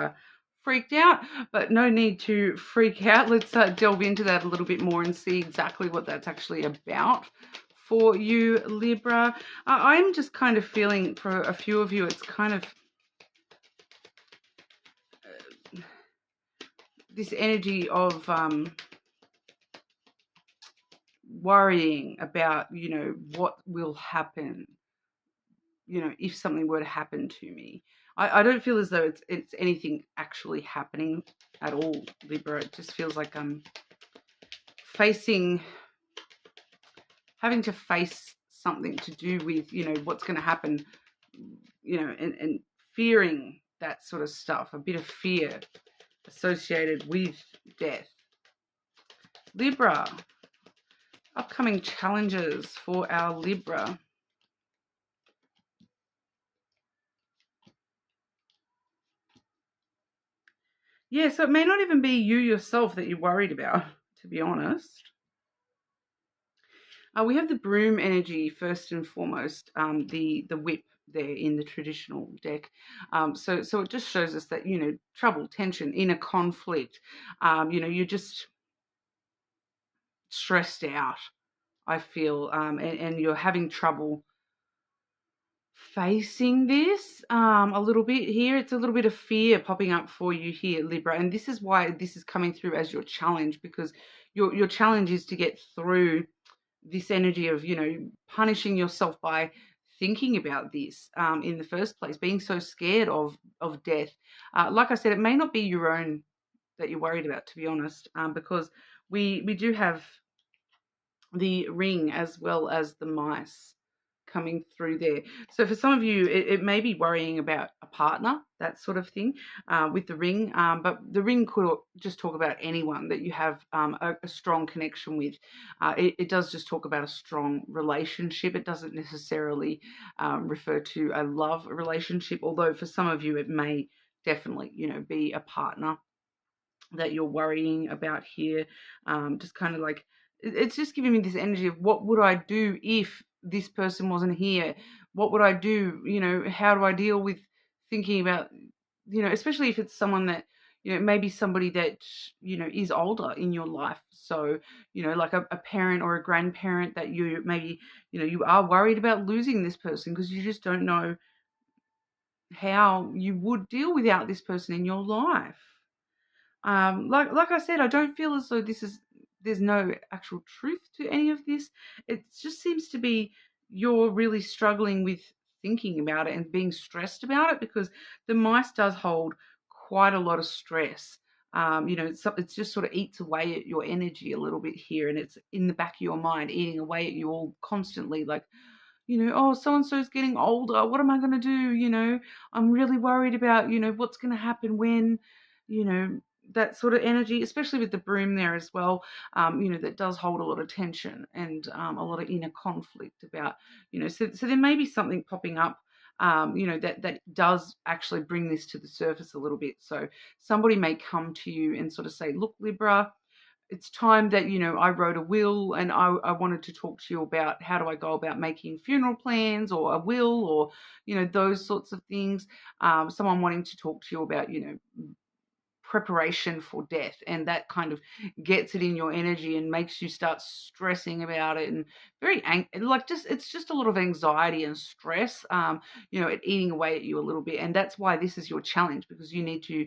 freaked out, but no need to freak out. Let's delve into that a little bit more and see exactly what that's actually about for you, Libra. I'm just kind of feeling for a few of you, it's kind of this energy of worrying about, what will happen, if something were to happen to me. I don't feel as though it's anything actually happening at all, Libra. It just feels like I'm having to face something to do with, what's going to happen, and fearing that sort of stuff, a bit of fear associated with death. Libra, upcoming challenges for our Libra. Yeah, so it may not even be you yourself that you're worried about, to be honest. We have the broom energy first and foremost, the whip there in the traditional deck. So it just shows us that, trouble, tension, inner conflict, you're just stressed out, I feel, and you're having trouble facing this a little bit here. It's a little bit of fear popping up for you here, Libra, and this is why this is coming through as your challenge, because your challenge is to get through this energy of, punishing yourself by thinking about this in the first place, being so scared of death. Like I said, it may not be your own that you're worried about, to be honest, because we do have the ring as well as the mice coming through there. So for some of you, it may be worrying about a partner, that sort of thing, with the ring. But the ring could just talk about anyone that you have a strong connection with. It does just talk about a strong relationship. It doesn't necessarily refer to a love relationship, although for some of you it may definitely, be a partner that you're worrying about here. Just kind of like, it's just giving me this energy of, what would I do if this person wasn't here? What would I do? How do I deal with thinking about, especially if it's someone that, maybe somebody that, is older in your life. So, like a parent or a grandparent that you maybe, you are worried about losing this person because you just don't know how you would deal without this person in your life. Like I said, I don't feel as though there's no actual truth to any of this. It just seems to be you're really struggling with thinking about it and being stressed about it, because the mice does hold quite a lot of stress. It's just sort of eats away at your energy a little bit here, and it's in the back of your mind, eating away at you all constantly, like, oh, so-and-so's getting older. What am I going to do? I'm really worried about, what's going to happen when, you know, that sort of energy, especially with the broom there as well. That does hold a lot of tension and a lot of inner conflict about, so there may be something popping up, that does actually bring this to the surface a little bit. So somebody may come to you and sort of say, look, Libra, it's time that, I wrote a will and I wanted to talk to you about how do I go about making funeral plans or a will or, those sorts of things. Someone wanting to talk to you about, preparation for death, and that kind of gets it in your energy and makes you start stressing about it and it's just a lot of anxiety and stress, it eating away at you a little bit. And that's why this is your challenge, because you need to,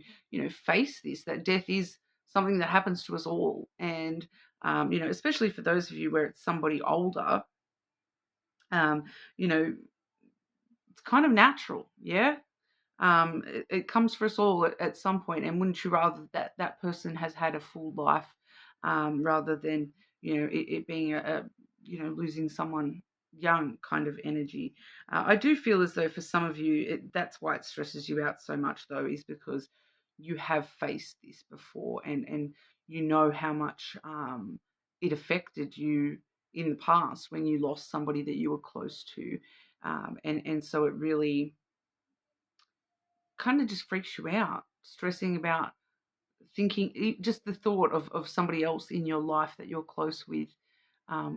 face this, that death is something that happens to us all. And especially for those of you where it's somebody older, um, it's kind of natural. Yeah. It comes for us all at some point, and wouldn't you rather that that person has had a full life, rather than it being losing someone young kind of energy. I do feel as though for some of you that's why it stresses you out so much, though, is because you have faced this before, and you know how much it affected you in the past when you lost somebody that you were close to, and so it really kind of just freaks you out, stressing about thinking, just the thought of somebody else in your life that you're close with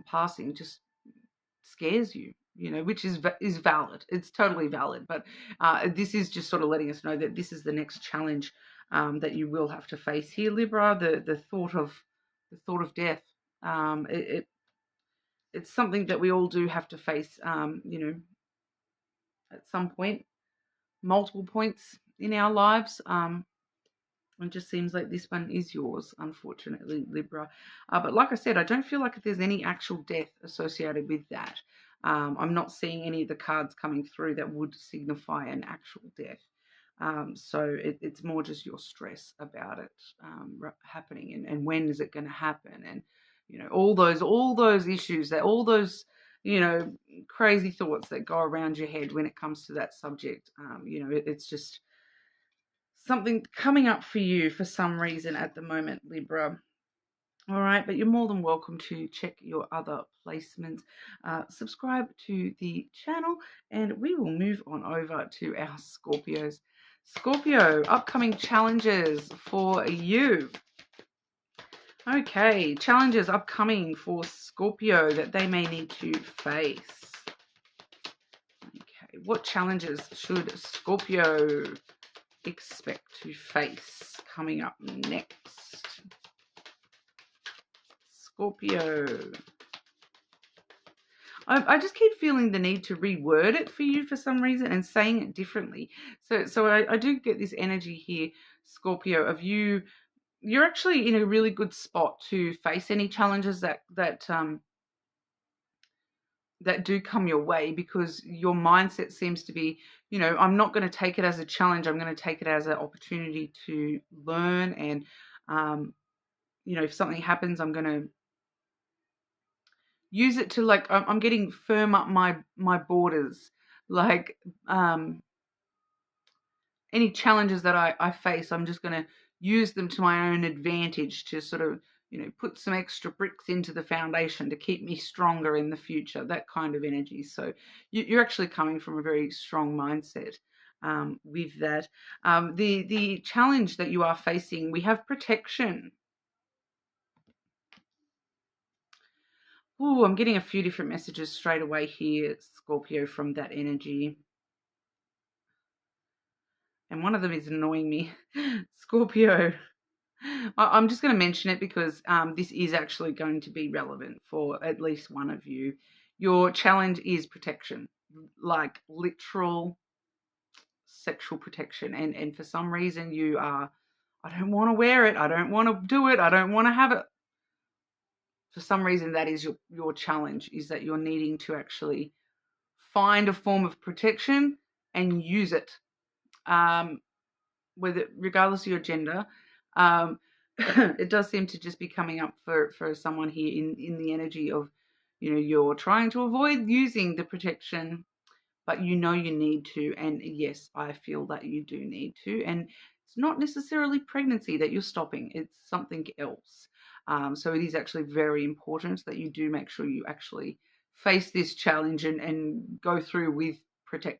passing just scares you, which is valid. It's totally valid. But this is just sort of letting us know that this is the next challenge that you will have to face here, Libra. The thought of death. It's something that we all do have to face. At some point, multiple points in our lives. It just seems like this one is yours, unfortunately, Libra. But like I said, I don't feel like there's any actual death associated with that. I'm not seeing any of the cards coming through that would signify an actual death. So it's more just your stress about it happening, and when is it going to happen, and all those issues, that all those crazy thoughts that go around your head when it comes to that subject. It's just something coming up for you for some reason at the moment, Libra. All right, but you're more than welcome to check your other placements. Subscribe to the channel, and we will move on over to our Scorpios. Scorpio, upcoming challenges for you. Okay, challenges upcoming for Scorpio that they may need to face. Okay, what challenges should Scorpio expect to face coming up next? Scorpio. I just keep feeling the need to reword it for you for some reason and saying it differently. So I do get this energy here, Scorpio, of you. You're actually in a really good spot to face any challenges that do come your way, because your mindset seems to be, I'm not going to take it as a challenge. I'm going to take it as an opportunity to learn. And, if something happens, I'm going to use it to, I'm getting firm up my borders. Any challenges that I face, I'm just going to use them to my own advantage to sort of, put some extra bricks into the foundation to keep me stronger in the future, that kind of energy. So you're actually coming from a very strong mindset with that. The challenge that you are facing, we have protection. Oh, I'm getting a few different messages straight away here, Scorpio, from that energy. And one of them is annoying me. Scorpio, I'm just going to mention it because this is actually going to be relevant for at least one of you. Your challenge is protection, like literal sexual protection. And for some reason you are, I don't want to wear it. I don't want to do it. I don't want to have it. For some reason, that is your challenge, is that you're needing to actually find a form of protection and use it. Regardless of your gender, it does seem to just be coming up for someone here in the energy of, you're trying to avoid using the protection, but you need to. And yes, I feel that you do need to. And it's not necessarily pregnancy that you're stopping, it's something else. So it is actually very important that you do make sure you actually face this challenge and go through with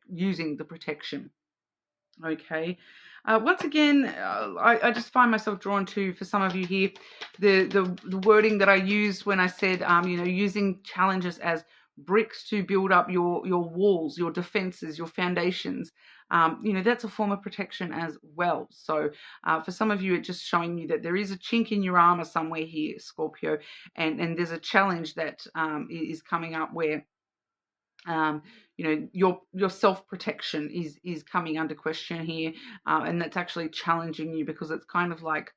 using the protection. Okay. Once again, I just find myself drawn to, for some of you here, the wording that I used when I said, using challenges as bricks to build up your walls, your defenses, your foundations. That's a form of protection as well. So for some of you, it's just showing you that there is a chink in your armor somewhere here, Scorpio, and there's a challenge that is coming up where your self-protection is coming under question here, and that's actually challenging you, because it's kind of like,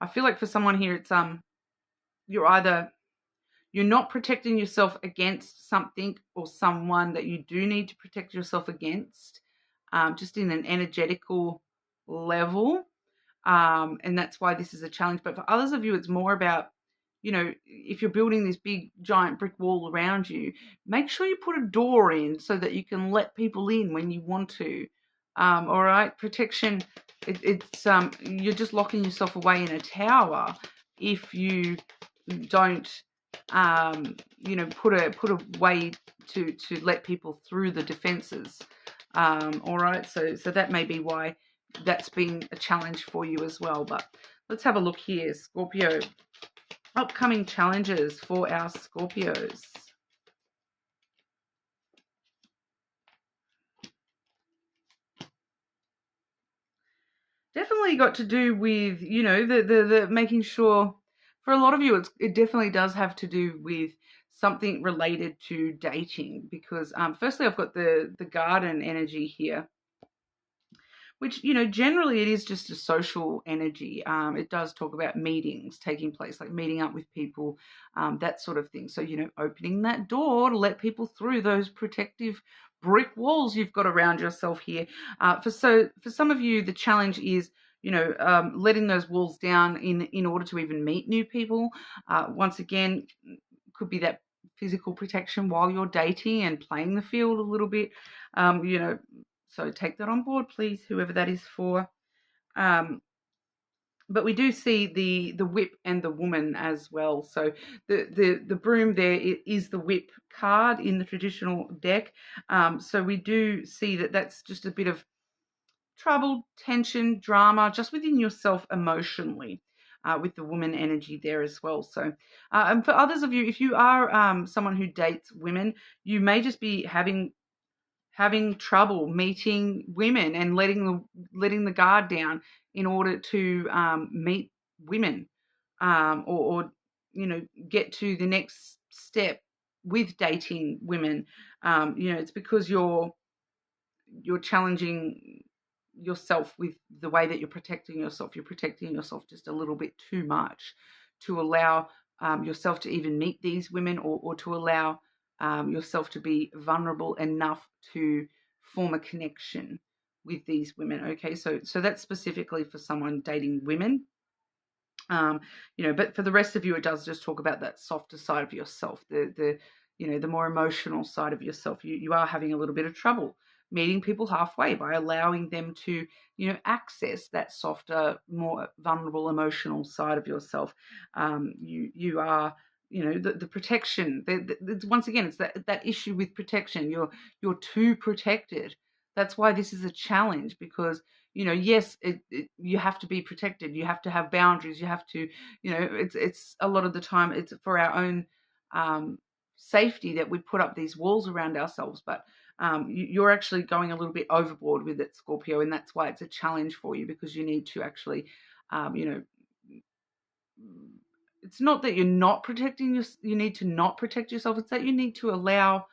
I feel like for someone here, it's you're not protecting yourself against something or someone that you do need to protect yourself against, just in an energetical level, and that's why this is a challenge. But for others of you, it's more about, if you're building this big giant brick wall around you, make sure you put a door in so that you can let people in when you want to. All right, protection. It's you're just locking yourself away in a tower if you don't, put a way to let people through the defenses. All right, so that may be why that's been a challenge for you as well. But let's have a look here, Scorpio. Upcoming challenges for our Scorpios. Definitely got to do with, the making sure, for a lot of you, it definitely does have to do with something related to dating, because firstly, I've got the garden energy here, which, generally it is just a social energy. It does talk about meetings taking place, like meeting up with people, that sort of thing. So, opening that door to let people through those protective brick walls you've got around yourself here. For some of you, the challenge is, letting those walls down in order to even meet new people. Once again, could be that physical protection while you're dating and playing the field a little bit. So take that on board, please, whoever that is for. But we do see the whip and the woman as well. So the broom there is the whip card in the traditional deck. So we do see that's just a bit of trouble, tension, drama, just within yourself emotionally. With the woman energy there as well. So, and for others of you, if you are someone who dates women, you may just be having trouble meeting women and letting the guard down in order to meet women, or get to the next step with dating women. It's because you're challenging yourself with the way that you're protecting yourself. You're protecting yourself just a little bit too much to allow yourself to even meet these women, or to allow yourself to be vulnerable enough to form a connection with these women. Okay, so that's specifically for someone dating women. But for the rest of you, it does just talk about that softer side of yourself, the more emotional side of yourself. You are having a little bit of trouble meeting people halfway by allowing them to, access that softer, more vulnerable, emotional side of yourself. You are, the protection. Once again, it's that issue with protection. You're too protected. That's why this is a challenge, because yes, you have to be protected. You have to have boundaries. You have to, it's a lot of the time it's for our own safety that we put up these walls around ourselves. But you're actually going a little bit overboard with it, Scorpio, and that's why it's a challenge for you, because you need to actually, it's not that you're not protecting you need to not protect yourself. It's that you need to allow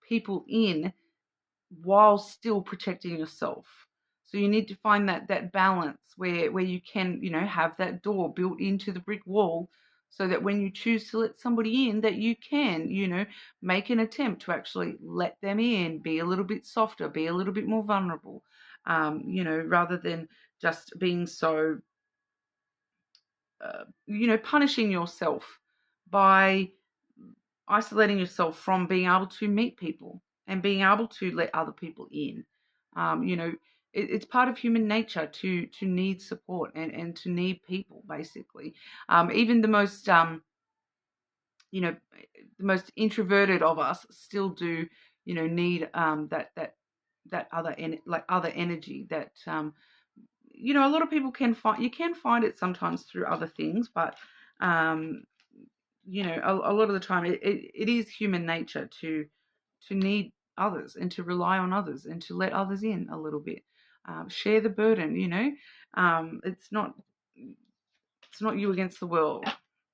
people in while still protecting yourself. So you need to find that balance where you can, have that door built into the brick wall, so that when you choose to let somebody in, that you can, make an attempt to actually let them in, be a little bit softer, be a little bit more vulnerable, rather than just being so, punishing yourself by isolating yourself from being able to meet people and being able to let other people in. it's part of human nature to need support and to need people, basically. Even the most you know, the most introverted of us still do, need that other energy that a lot of people can find. You can find it sometimes through other things, but um, a lot of the time it is human nature to need others and to rely on others and to let others in a little bit. Share the burden. It's not you against the world,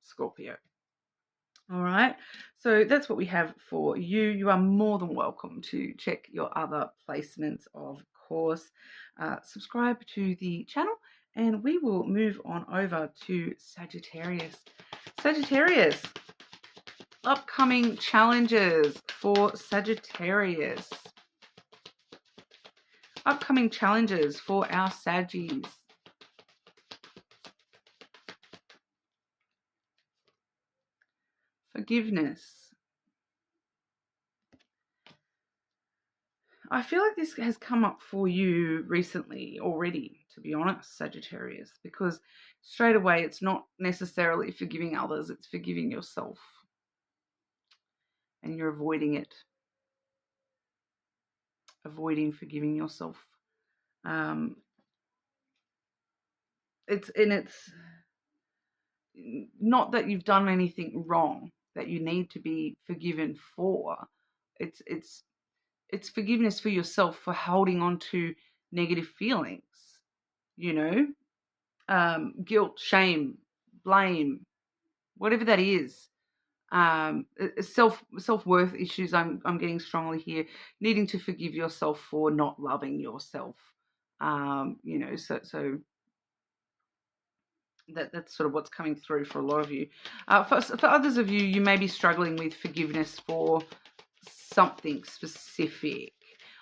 Scorpio. All right, so that's what we have for you. You are more than welcome to check your other placements, of course. Subscribe to the channel, and we will move on over to Sagittarius. Sagittarius, upcoming challenges for Sagittarius. Upcoming challenges for our Saggies. Forgiveness. I feel like this has come up for you recently already, to be honest, Sagittarius, because straight away it's not necessarily forgiving others, it's forgiving yourself. And you're avoiding it. Avoiding forgiving yourself. It's not that you've done anything wrong that you need to be forgiven for. It's forgiveness for yourself for holding on to negative feelings, guilt, shame, blame, whatever that is. Self-worth issues. I'm getting strongly here. Needing to forgive yourself for not loving yourself. So that's sort of what's coming through for a lot of you. For others of you, you may be struggling with forgiveness for something specific.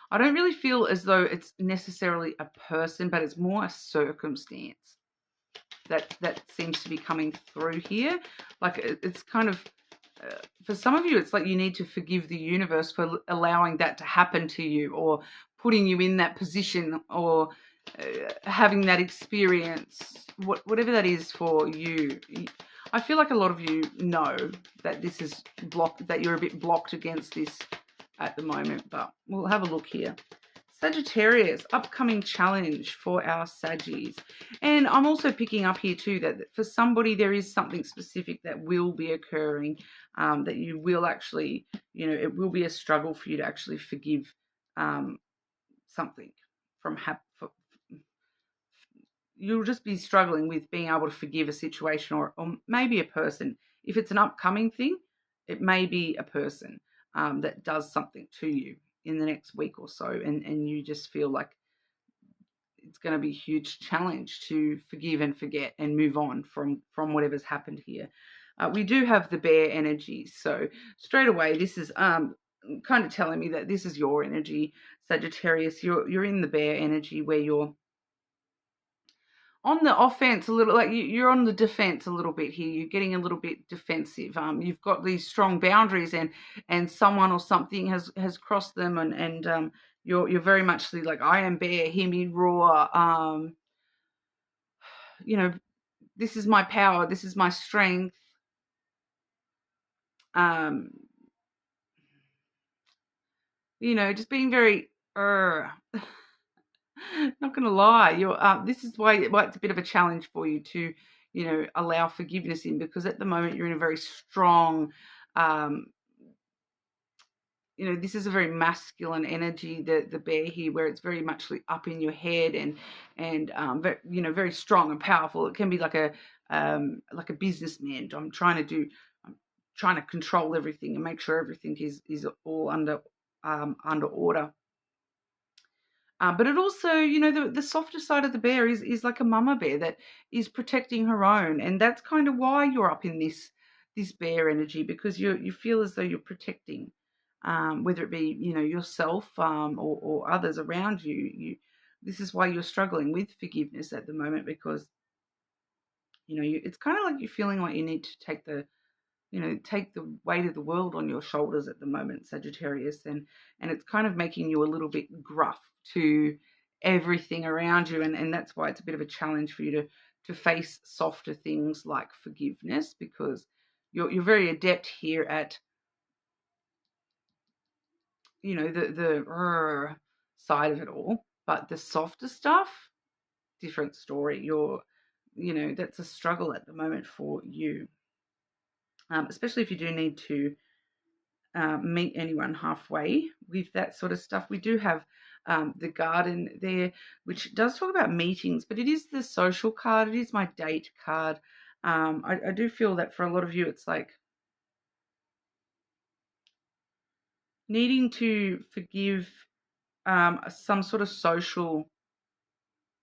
I don't really feel as though it's necessarily a person, but it's more a circumstance that seems to be coming through here. Like it's kind of, for some of you, it's like you need to forgive the universe for allowing that to happen to you, or putting you in that position, or having that experience, whatever that is for you. I feel like a lot of you know that this is blocked, that you're a bit blocked against this at the moment, but we'll have a look here. Sagittarius, upcoming challenge for our Saggies. And I'm also picking up here too that for somebody there is something specific that will be occurring, that you will actually, it will be a struggle for you to actually forgive something from you'll just be struggling with being able to forgive a situation, or maybe a person. If it's an upcoming thing, it may be a person that does something to you in the next week or so, and you just feel like it's going to be a huge challenge to forgive and forget and move on from whatever's happened here. We do have the bear energy, so straight away this is kind of telling me that this is your energy, Sagittarius. You're in the bear energy, where you're on the offense a little, like you're on the defense a little bit here. You're getting a little bit defensive. You've got these strong boundaries, and someone or something has crossed them, and you're very much like, I am bear, hear me roar. This is my power. This is my strength. Just being very. Not going to lie, this is why it's a bit of a challenge for you to, allow forgiveness in, because at the moment you're in a very strong, this is a very masculine energy, the bear here, where it's very much up in your head and very strong and powerful. It can be like a businessman. I'm trying to control everything and make sure everything is all under order. But it also, the softer side of the bear is like a mama bear that is protecting her own. And that's kind of why you're up in this bear energy, because you feel as though you're protecting, whether it be, yourself or others around you. This is why you're struggling with forgiveness at the moment, because, it's kind of like you're feeling like you need to take the weight of the world on your shoulders at the moment, Sagittarius, and it's kind of making you a little bit gruff to everything around you, and that's why it's a bit of a challenge for you to face softer things like forgiveness, because you're very adept here at, you know, the side of it all, but the softer stuff, different story. You know, that's a struggle at the moment for you, especially if you do need to meet anyone halfway with that sort of stuff. We do have the garden there, which does talk about meetings, but it is the social card. It is my date card. I do feel that for a lot of you, it's like needing to forgive some sort of social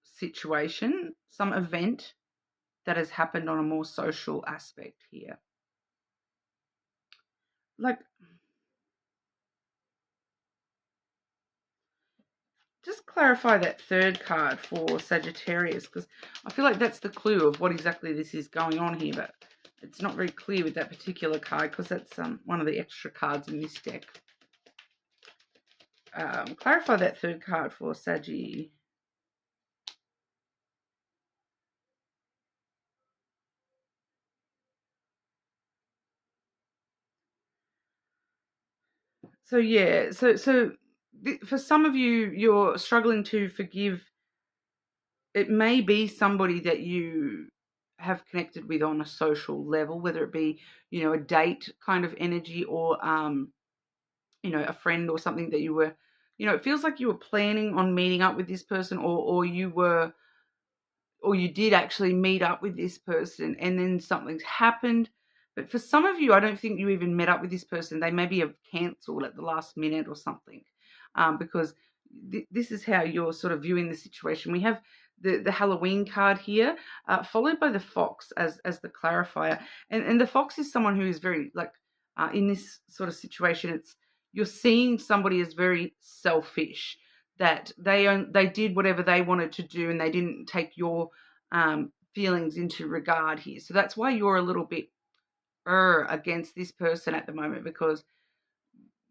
situation, some event that has happened on a more social aspect here. Like, just clarify that third card for Sagittarius, because I feel like that's the clue of what exactly this is going on here, but it's not very clear with that particular card because that's one of the extra cards in this deck. Clarify that third card for Saggy. So yeah, so for some of you, you're struggling to forgive. It may be somebody that you have connected with on a social level, whether it be, you know, a date kind of energy, or you know, a friend or something that you were, you know, it feels like you were planning on meeting up with this person, or you were, or you did actually meet up with this person and then something's happened. But for some of you, I don't think you even met up with this person. They maybe have cancelled at the last minute or something, because this is how you're sort of viewing the situation. We have the Halloween card here, followed by the fox as the clarifier. And the fox is someone who is very, like, in this sort of situation, it's, you're seeing somebody as very selfish, that they did whatever they wanted to do and they didn't take your feelings into regard here. So that's why you're a little bit against this person at the moment, because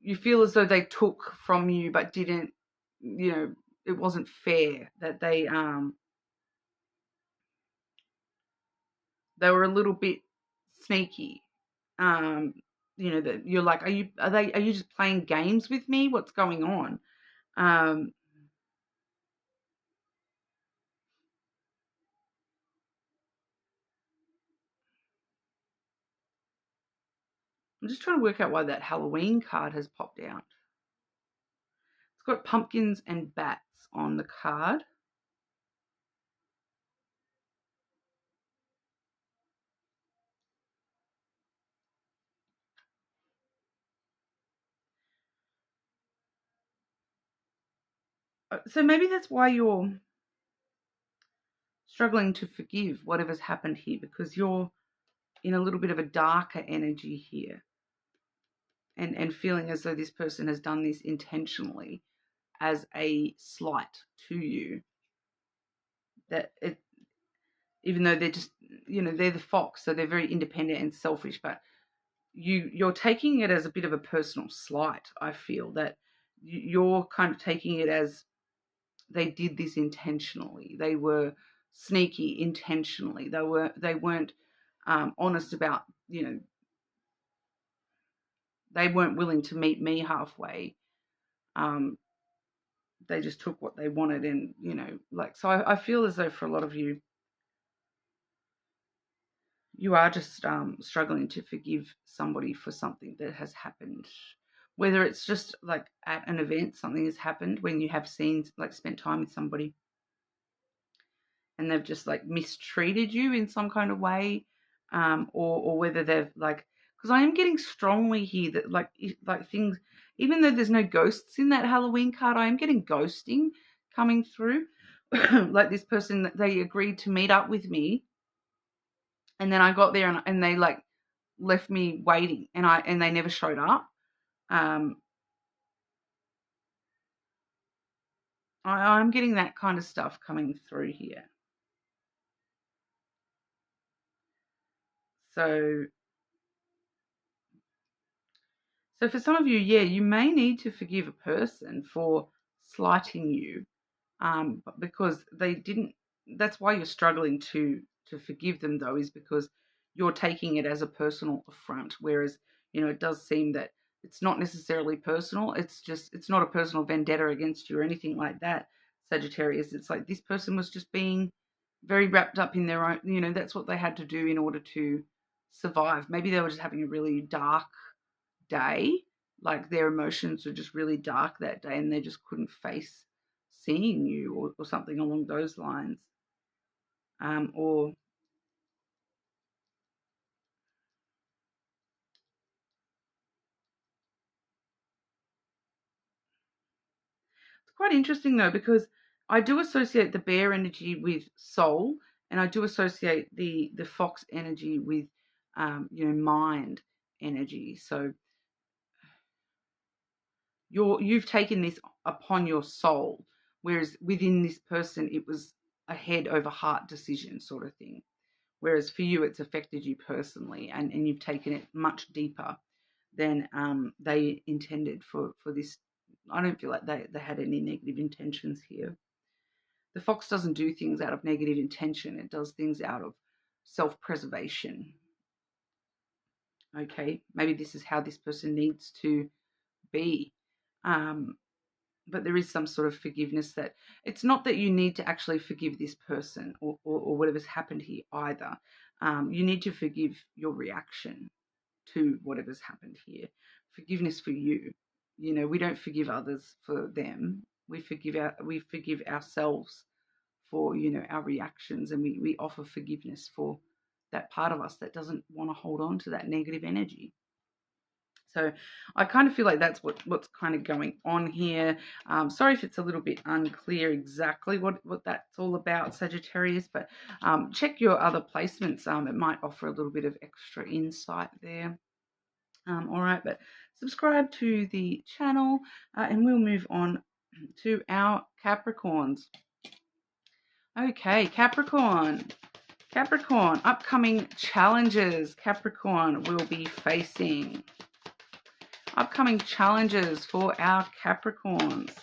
you feel as though they took from you but didn't, you know, it wasn't fair, that they were a little bit sneaky. You know, that you're like, are you just playing games with me? What's going on? Um, I'm just trying to work out why that Halloween card has popped out. It's got pumpkins and bats on the card. So maybe that's why you're struggling to forgive whatever's happened here, because you're in a little bit of a darker energy here, and feeling as though this person has done this intentionally as a slight to you. That it, even though they're just, you know, they're the fox, so they're very independent and selfish, but you're taking it as a bit of a personal slight. I feel that you're kind of taking it as they did this intentionally. They were sneaky intentionally. They weren't honest about, you know, they weren't willing to meet me halfway. They just took what they wanted, and, you know, like, so I feel as though for a lot of you, you are just struggling to forgive somebody for something that has happened. Whether it's just like at an event, something has happened when you have seen, like, spent time with somebody and they've just like mistreated you in some kind of way, or whether they've, like, because I am getting strongly here that, like, things, even though there's no ghosts in that Halloween card, I am getting ghosting coming through. Like, this person, they agreed to meet up with me, and then I got there and they, like, left me waiting, and they never showed up. I'm getting that kind of stuff coming through here. So for some of you, yeah, you may need to forgive a person for slighting you, But because they didn't, that's why you're struggling to forgive them, though, is because you're taking it as a personal affront. Whereas, it does seem that it's not necessarily personal. It's not a personal vendetta against you or anything like that, Sagittarius. It's like this person was just being very wrapped up in their own, that's what they had to do in order to survive. Maybe they were just having a really dark day, like their emotions were just really dark that day and they just couldn't face seeing you, or something along those lines. Or it's quite interesting though, because I do associate the bear energy with soul, and I do associate the fox energy with mind energy. So you've taken this upon your soul, whereas within this person it was a head over heart decision sort of thing. Whereas for you it's affected you personally, and you've taken it much deeper than they intended for this. I don't feel like they had any negative intentions here. The fox doesn't do things out of negative intention. It does things out of self-preservation. Okay, maybe this is how this person needs to be. But there is some sort of forgiveness, that it's not that you need to actually forgive this person or whatever's happened here either. You need to forgive your reaction to whatever's happened here. Forgiveness for you. We don't forgive others for them. We forgive ourselves for, our reactions, and we offer forgiveness for that part of us that doesn't want to hold on to that negative energy. So I kind of feel like that's what's kind of going on here. Sorry if it's a little bit unclear exactly what that's all about, Sagittarius, but check your other placements. It might offer a little bit of extra insight there. All right, but subscribe to the channel, and we'll move on to our Capricorns. Okay, Capricorn, upcoming challenges Capricorn will be facing. Upcoming challenges for our Capricorns.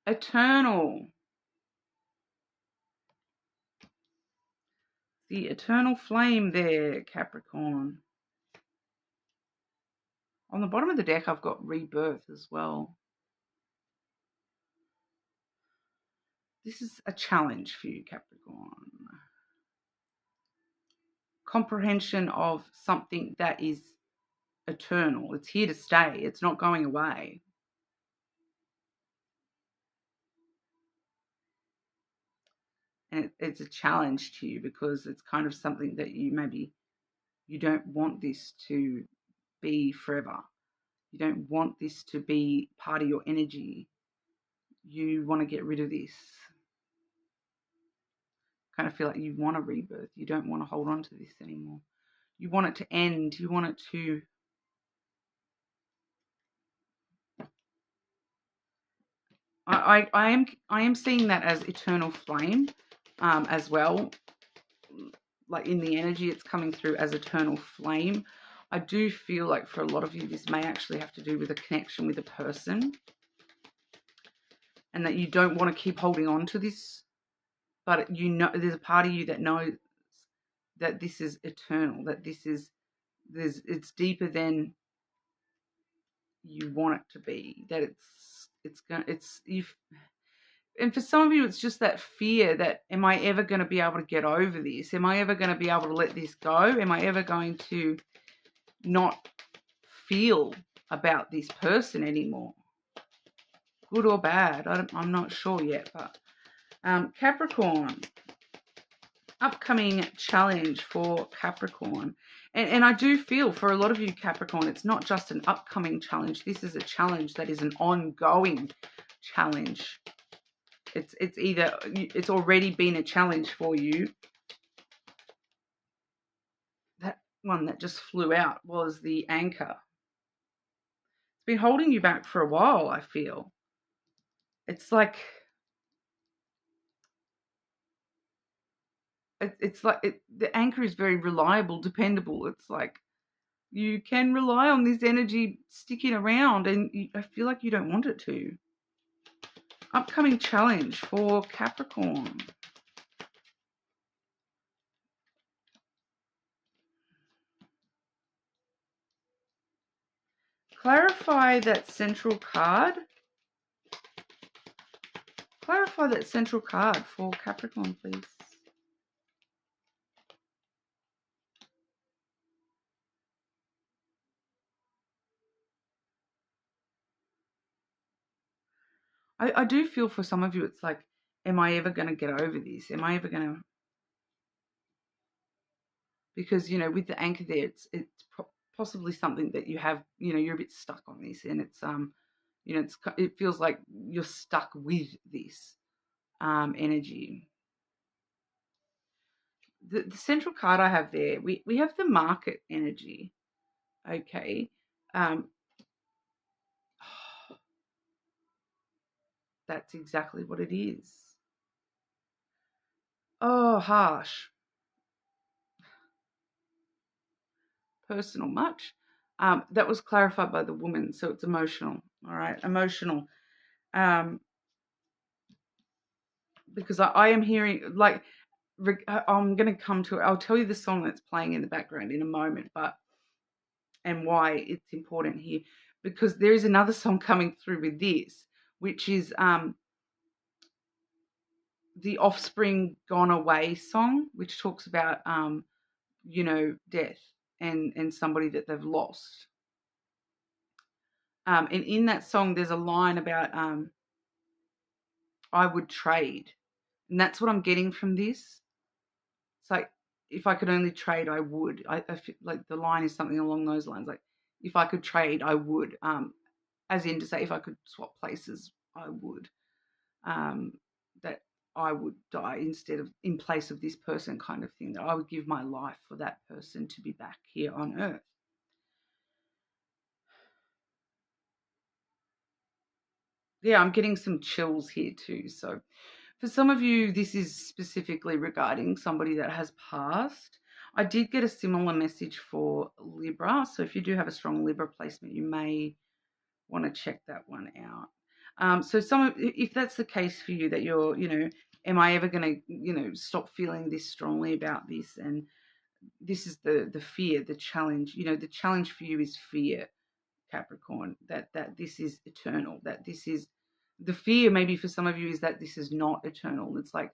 Eternal. The eternal flame there, Capricorn. On the bottom of the deck, I've got rebirth as well. This is a challenge for you, Capricorn. Comprehension of something that is eternal. It's here to stay. It's not going away. And it's a challenge to you because it's kind of something that you don't want this to be forever. You don't want this to be part of your energy. You want to get rid of this. Kind of feel like you want a rebirth. You don't want to hold on to this anymore. You want it to end. You want it to... I am seeing that as eternal flame as well. Like in the energy, it's coming through as eternal flame. I do feel like for a lot of you, this may actually have to do with a connection with a person, and that you don't want to keep holding on to this, but there's a part of you that knows that this is eternal, that it's deeper than you want it to be, that and for some of you, it's just that fear that, am I ever going to be able to get over this? Am I ever going to be able to let this go? Am I ever going to not feel about this person anymore? Good or bad, I'm not sure yet. But Capricorn, upcoming challenge for Capricorn. And I do feel for a lot of you, Capricorn, it's not just an upcoming challenge. This is a challenge that is an ongoing challenge. It's either it's already been a challenge for you. That one that just flew out was the anchor. It's been holding you back for a while, I feel. It's like the anchor is very reliable, dependable. It's like You can rely on this energy sticking around, and I feel like you don't want it to. Upcoming challenge for Capricorn. Clarify that central card. Clarify that central card for Capricorn, please. I do feel for some of you, it's like, am I ever going to get over this? Am I ever going to... Because, you know, with the anchor there, it's possibly something that you have, you know, you're a bit stuck on this, and it's, you know, it feels like you're stuck with this energy. The central card I have there, we have the market energy, okay? That's exactly what it is. Oh, harsh. Personal much. That was clarified by the woman, so it's emotional, all right? Emotional. Because I am hearing, like, I'm going to come to it. I'll tell you the song that's playing in the background in a moment, and why it's important here. Because there is another song coming through with this, which is the Offspring Gone Away song, which talks about, you know, death and somebody that they've lost. And in that song, there's a line about I would trade. And that's what I'm getting from this. It's like, if I could only trade, I would. I feel like the line is something along those lines. Like, if I could trade, I would. As in to say, if I could swap places, I would. That I would die in place of this person, kind of thing. That I would give my life for that person to be back here on Earth. Yeah, I'm getting some chills here too. So for some of you, this is specifically regarding somebody that has passed. I did get a similar message for Libra. So if you do have a strong Libra placement, you may want to check that one out. So if that's the case for you, that you're, you know, am I ever going to, you know, stop feeling this strongly about this? And this is the fear, the challenge. You know, the challenge for you is fear, Capricorn, that this is eternal, that this is the fear. Maybe for some of you is that this is not eternal. It's like,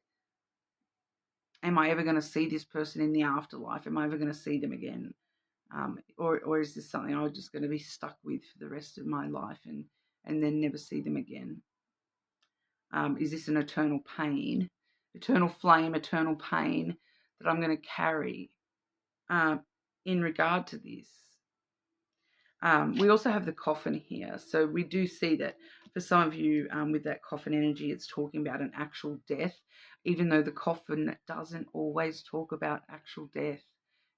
am I ever going to see this person in the afterlife? Am I ever going to see them again? Or is this something I'm just going to be stuck with for the rest of my life and then never see them again? Is this an eternal pain, eternal flame, eternal pain that I'm going to carry in regard to this? We also have the coffin here. So we do see that for some of you with that coffin energy, it's talking about an actual death, even though the coffin doesn't always talk about actual death.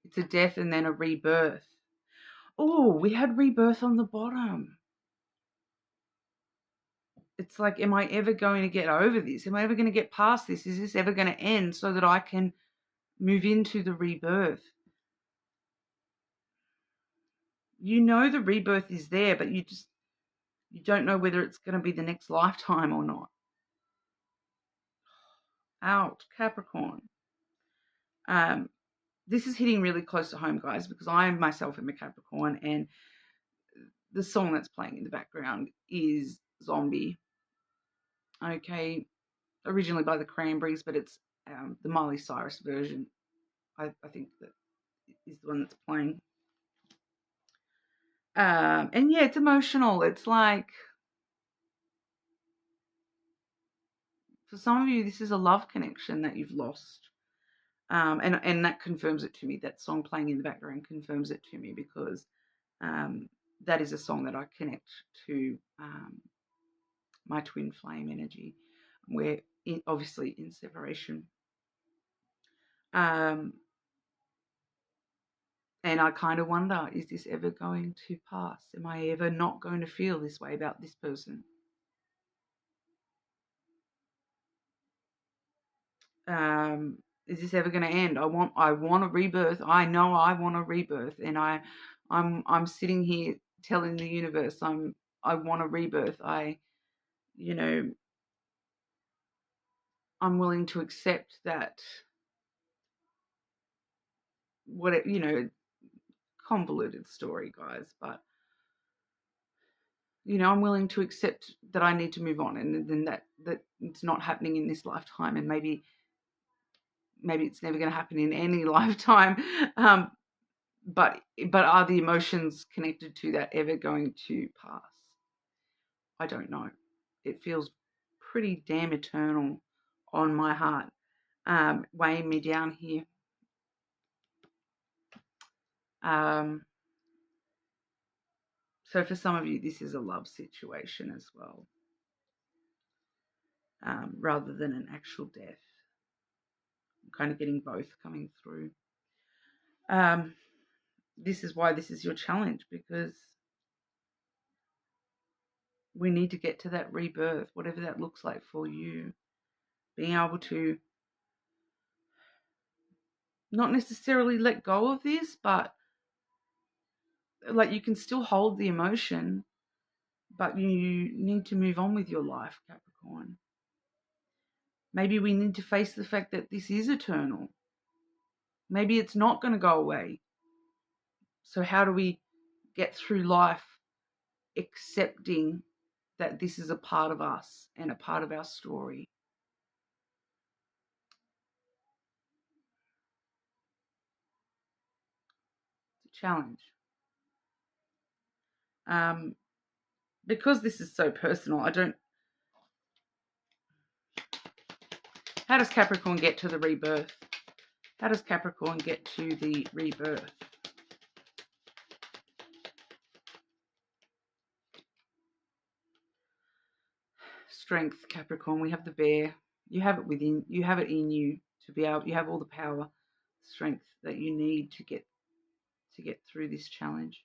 It's a death and then a rebirth. Oh, we had rebirth on the bottom. It's like, am I ever going to get over this? Am I ever going to get past this? Is this ever going to end so that I can move into the rebirth? You know the rebirth is there, but you don't know whether it's going to be the next lifetime or not. Out, Capricorn. This is hitting really close to home, guys, because I myself am a Capricorn, and the song that's playing in the background is Zombie. Okay, originally by the Cranberries, but it's the Miley Cyrus version. I think that is the one that's playing. And yeah, it's emotional. It's like, for some of you, this is a love connection that you've lost. And that confirms it to me. That song playing in the background confirms it to me, because that is a song that I connect to my twin flame energy. We're obviously in separation. And I kind of wonder, is this ever going to pass? Am I ever not going to feel this way about this person? Is this ever going to end? I want a rebirth. I know I want a rebirth, and I I'm sitting here telling the universe I want a rebirth. You know, I'm willing to accept that convoluted story, guys, but I'm willing to accept that I need to move on, and then that it's not happening in this lifetime, and maybe it's never going to happen in any lifetime. But are the emotions connected to that ever going to pass? I don't know. It feels pretty damn eternal on my heart, weighing me down here. So for some of you, this is a love situation as well, rather than an actual death. I'm kind of getting both coming through. This is why this is your challenge, because we need to get to that rebirth, whatever that looks like for you. Being able to not necessarily let go of this, but like you can still hold the emotion, but you need to move on with your life, Capricorn. Maybe we need to face the fact that this is eternal. Maybe it's not going to go away. So how do we get through life accepting that this is a part of us and a part of our story? It's a challenge. Because this is so personal, how does Capricorn get to the rebirth? How does Capricorn get to the rebirth? Strength, Capricorn. We have the bear. You have it within. You have it in you to be able. You have all the power, strength that you need to get through this challenge.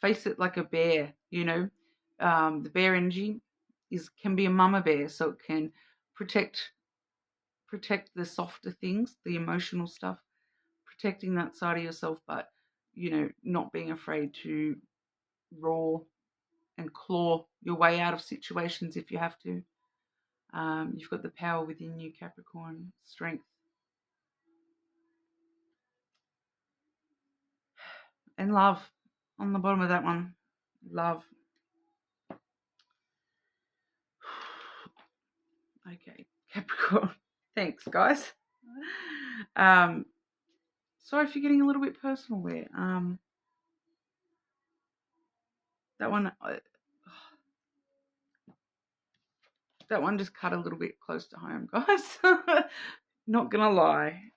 Face it like a bear. The bear energy can be a mama bear, so it can protect the softer things, the emotional stuff, protecting that side of yourself, but not being afraid to roar and claw your way out of situations if you have to. You've got the power within you, Capricorn. Strength. And love. On the bottom of that one. Love. Okay, Capricorn. Thanks, guys. Sorry if you're getting a little bit personal there. That one just cut a little bit close to home, guys. Not gonna lie.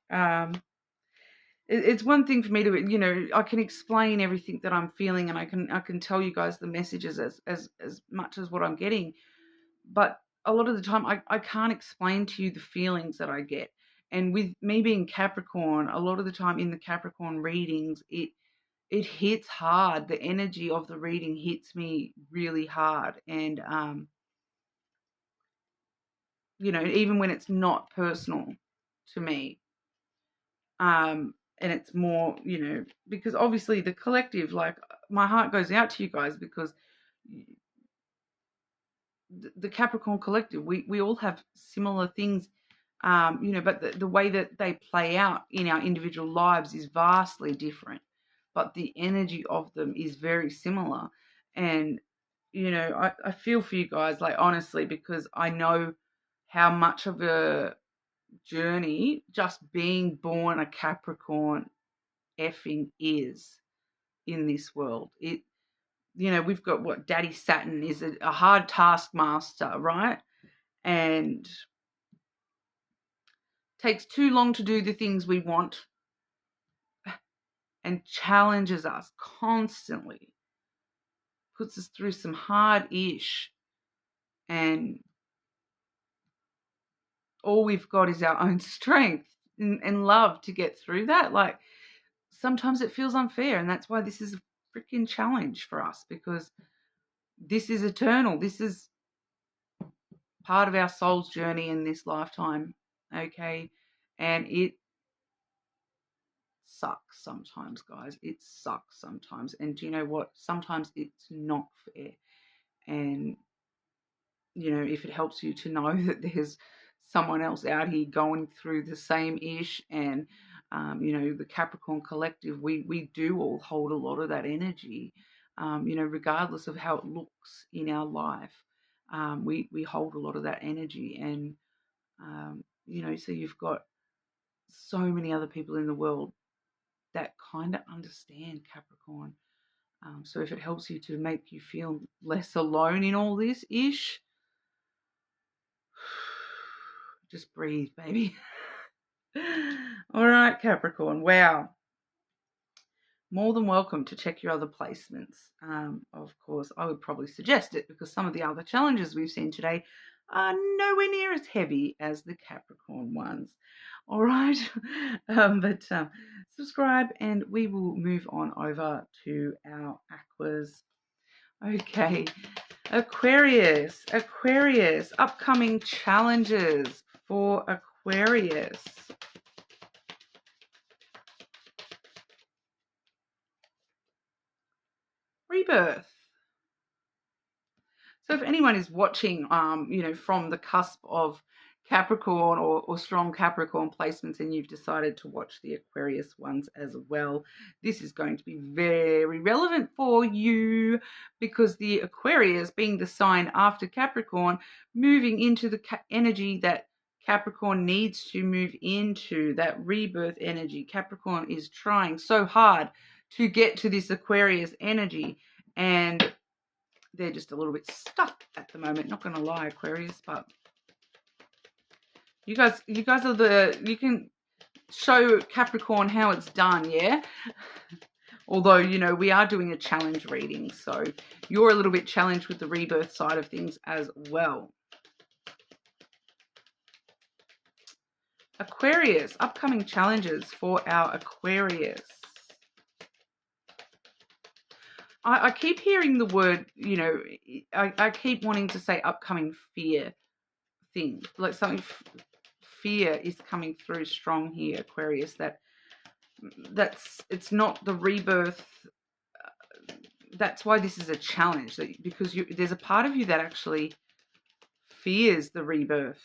It's one thing for me to, I can explain everything that I'm feeling, and I can tell you guys the messages as much as what I'm getting, but a lot of the time I can't explain to you the feelings that I get. And with me being Capricorn, a lot of the time in the Capricorn readings, it hits hard. The energy of the reading hits me really hard, and even when it's not personal to me. And it's more, because obviously the collective, like my heart goes out to you guys, because the Capricorn collective, we all have similar things, but the way that they play out in our individual lives is vastly different, but the energy of them is very similar. And, I feel for you guys, like honestly, because I know how much of a journey just being born a Capricorn effing is in this world. We've got what Daddy Saturn is a hard taskmaster, right? And takes too long to do the things we want and challenges us constantly, puts us through some hard-ish, and all we've got is our own strength and love to get through that. Like, sometimes it feels unfair, and that's why this is a freaking challenge for us, because this is eternal. This is part of our soul's journey in this lifetime, okay? And it sucks sometimes, guys. It sucks sometimes. And do you know what? Sometimes it's not fair. And, you know, if it helps you to know that there's someone else out here going through the same ish, and, you know, the Capricorn collective, we do all hold a lot of that energy, you know, regardless of how it looks in our life. We hold a lot of that energy. And, you know, so you've got so many other people in the world that kind of understand Capricorn. So if it helps you to make you feel less alone in all this ish, just breathe, baby. All right, Capricorn. Wow. More than welcome to check your other placements. Of course, I would probably suggest it because some of the other challenges we've seen today are nowhere near as heavy as the Capricorn ones. All right. But subscribe and we will move on over to our Aquas. Okay. Aquarius. Upcoming challenges for Aquarius. Rebirth. So if anyone is watching, you know, from the cusp of Capricorn or strong Capricorn placements, and you've decided to watch the Aquarius ones as well, this is going to be very relevant for you, because the Aquarius, being the sign after Capricorn, moving into the energy that Capricorn needs to move into, that rebirth energy. Capricorn is trying so hard to get to this Aquarius energy, and they're just a little bit stuck at the moment. Not going to lie, Aquarius, but you guys are you can show Capricorn how it's done, yeah? Although, you know, we are doing a challenge reading, so you're a little bit challenged with the rebirth side of things as well. Aquarius, upcoming challenges for our Aquarius. I keep hearing the word, you know, I keep wanting to say upcoming fear thing. Like something, fear is coming through strong here, Aquarius. It's not the rebirth. That's why this is a challenge, because there's a part of you that actually fears the rebirth.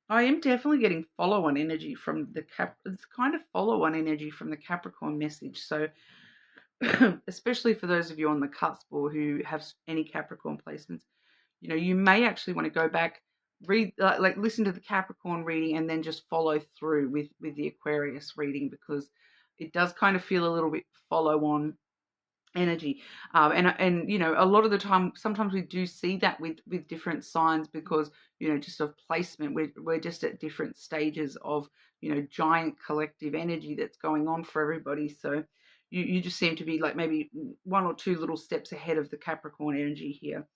I am definitely getting follow-on energy from it's kind of follow-on energy from the Capricorn message. So especially for those of you on the cusp or who have any Capricorn placements, you know, you may actually want to go back, read, like listen to the Capricorn reading, and then just follow through with the Aquarius reading, because it does kind of feel a little bit follow-on energy. And you know, a lot of the time, sometimes we do see that with different signs, because, you know, just of placement, we're just at different stages of, you know, giant collective energy that's going on for everybody. So you just seem to be like maybe one or two little steps ahead of the Capricorn energy here.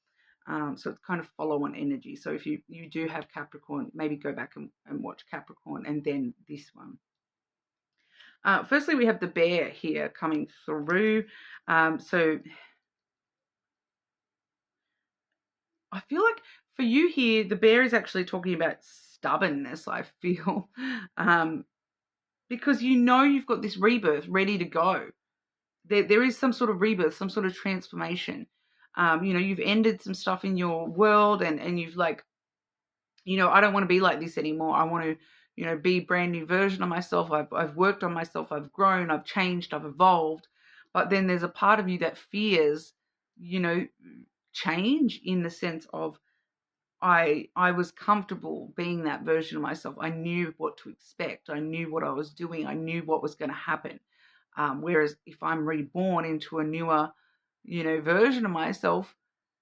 So it's kind of follow-on energy. So if you do have Capricorn, maybe go back and watch Capricorn and then this one. Firstly, we have the bear here coming through. So I feel like for you here, the bear is actually talking about stubbornness, I feel, because you know you've got this rebirth ready to go. There is some sort of rebirth, some sort of transformation. You know, you've ended some stuff in your world, and you've like, you know, I don't want to be like this anymore. I want to, you know, be a brand new version of myself. I've worked on myself. I've grown. I've changed. I've evolved. But then there's a part of you that fears, you know, change, in the sense of I was comfortable being that version of myself. I knew what to expect. I knew what I was doing. I knew what was going to happen. Whereas if I'm reborn into a newer, you know, version of myself,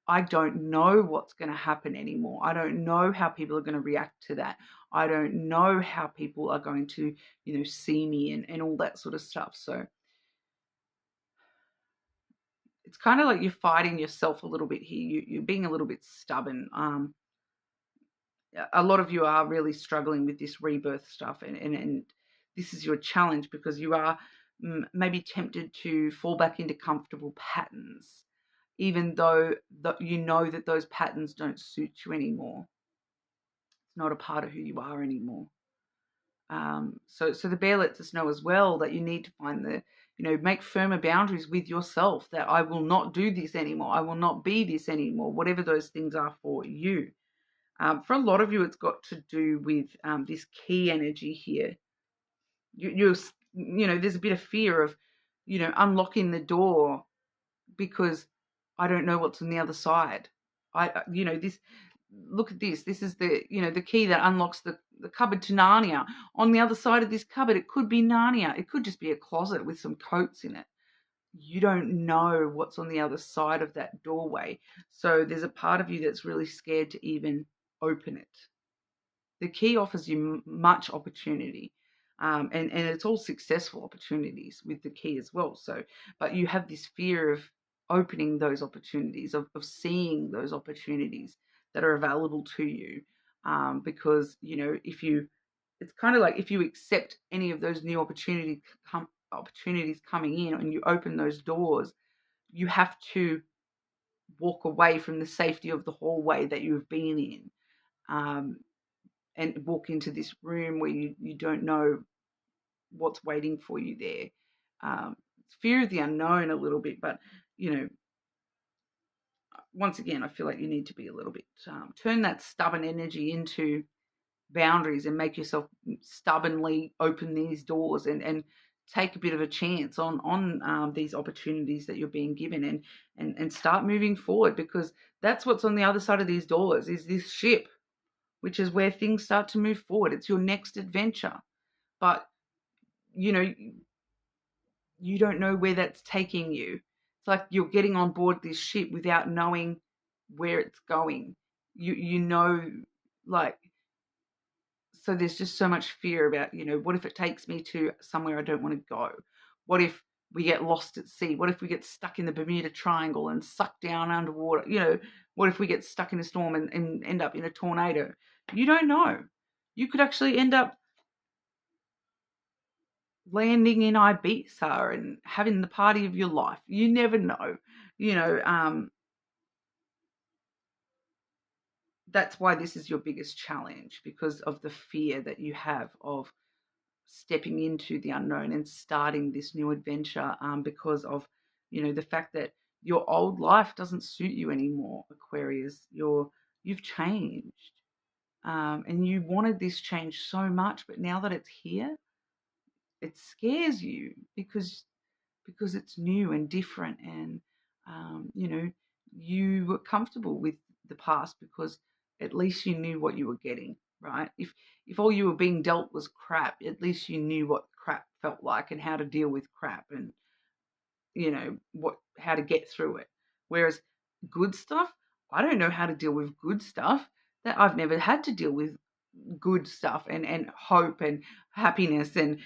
I don't know what's going to happen anymore. I don't know how people are going to react to that. I don't know how people are going to, you know, see me and all that sort of stuff. So it's kind of like you're fighting yourself a little bit here. You're being a little bit stubborn. A lot of you are really struggling with this rebirth stuff, and this is your challenge, because you are maybe tempted to fall back into comfortable patterns, even though you know that those patterns don't suit you anymore. It's not a part of who you are anymore. So the bear lets us know as well that you need to find make firmer boundaries with yourself, that I will not do this anymore. I will not be this anymore, whatever those things are for you. For a lot of you, it's got to do with this key energy here. There's a bit of fear of, unlocking the door because I don't know what's on the other side. Look at this. This is the key that unlocks the cupboard to Narnia. On the other side of this cupboard, it could be Narnia. It could just be a closet with some coats in it. You don't know what's on the other side of that doorway. So there's a part of you that's really scared to even open it. The key offers you much opportunity. And it's all successful opportunities with the key as well. So, but you have this fear of opening those opportunities, of seeing those opportunities that are available to you. Because, it's kind of like if you accept any of those new opportunities coming in and you open those doors, you have to walk away from the safety of the hallway that you've been in. And walk into this room where you don't know what's waiting for you there. It's fear of the unknown a little bit, but, once again, I feel like you need to be a little bit, turn that stubborn energy into boundaries and make yourself stubbornly open these doors and take a bit of a chance on these opportunities that you're being given and start moving forward, because that's what's on the other side of these doors, is this ship, which is where things start to move forward. It's your next adventure. But, you don't know where that's taking you. It's like you're getting on board this ship without knowing where it's going. So there's just so much fear about, what if it takes me to somewhere I don't want to go? What if we get lost at sea? What if we get stuck in the Bermuda Triangle and sucked down underwater? What if we get stuck in a storm and end up in a tornado? You don't know. You could actually end up landing in Ibiza and having the party of your life. You never know. That's why this is your biggest challenge, because of the fear that you have of stepping into the unknown and starting this new adventure, because of, the fact that your old life doesn't suit you anymore, Aquarius. You've changed. And you wanted this change so much, but now that it's here, it scares you because it's new and different, and you were comfortable with the past because at least you knew what you were getting, right? If all you were being dealt was crap, at least you knew what crap felt like and how to deal with crap, and how to get through it. Whereas good stuff, I don't know how to deal with good stuff. That I've never had to deal with good stuff and hope and happiness, and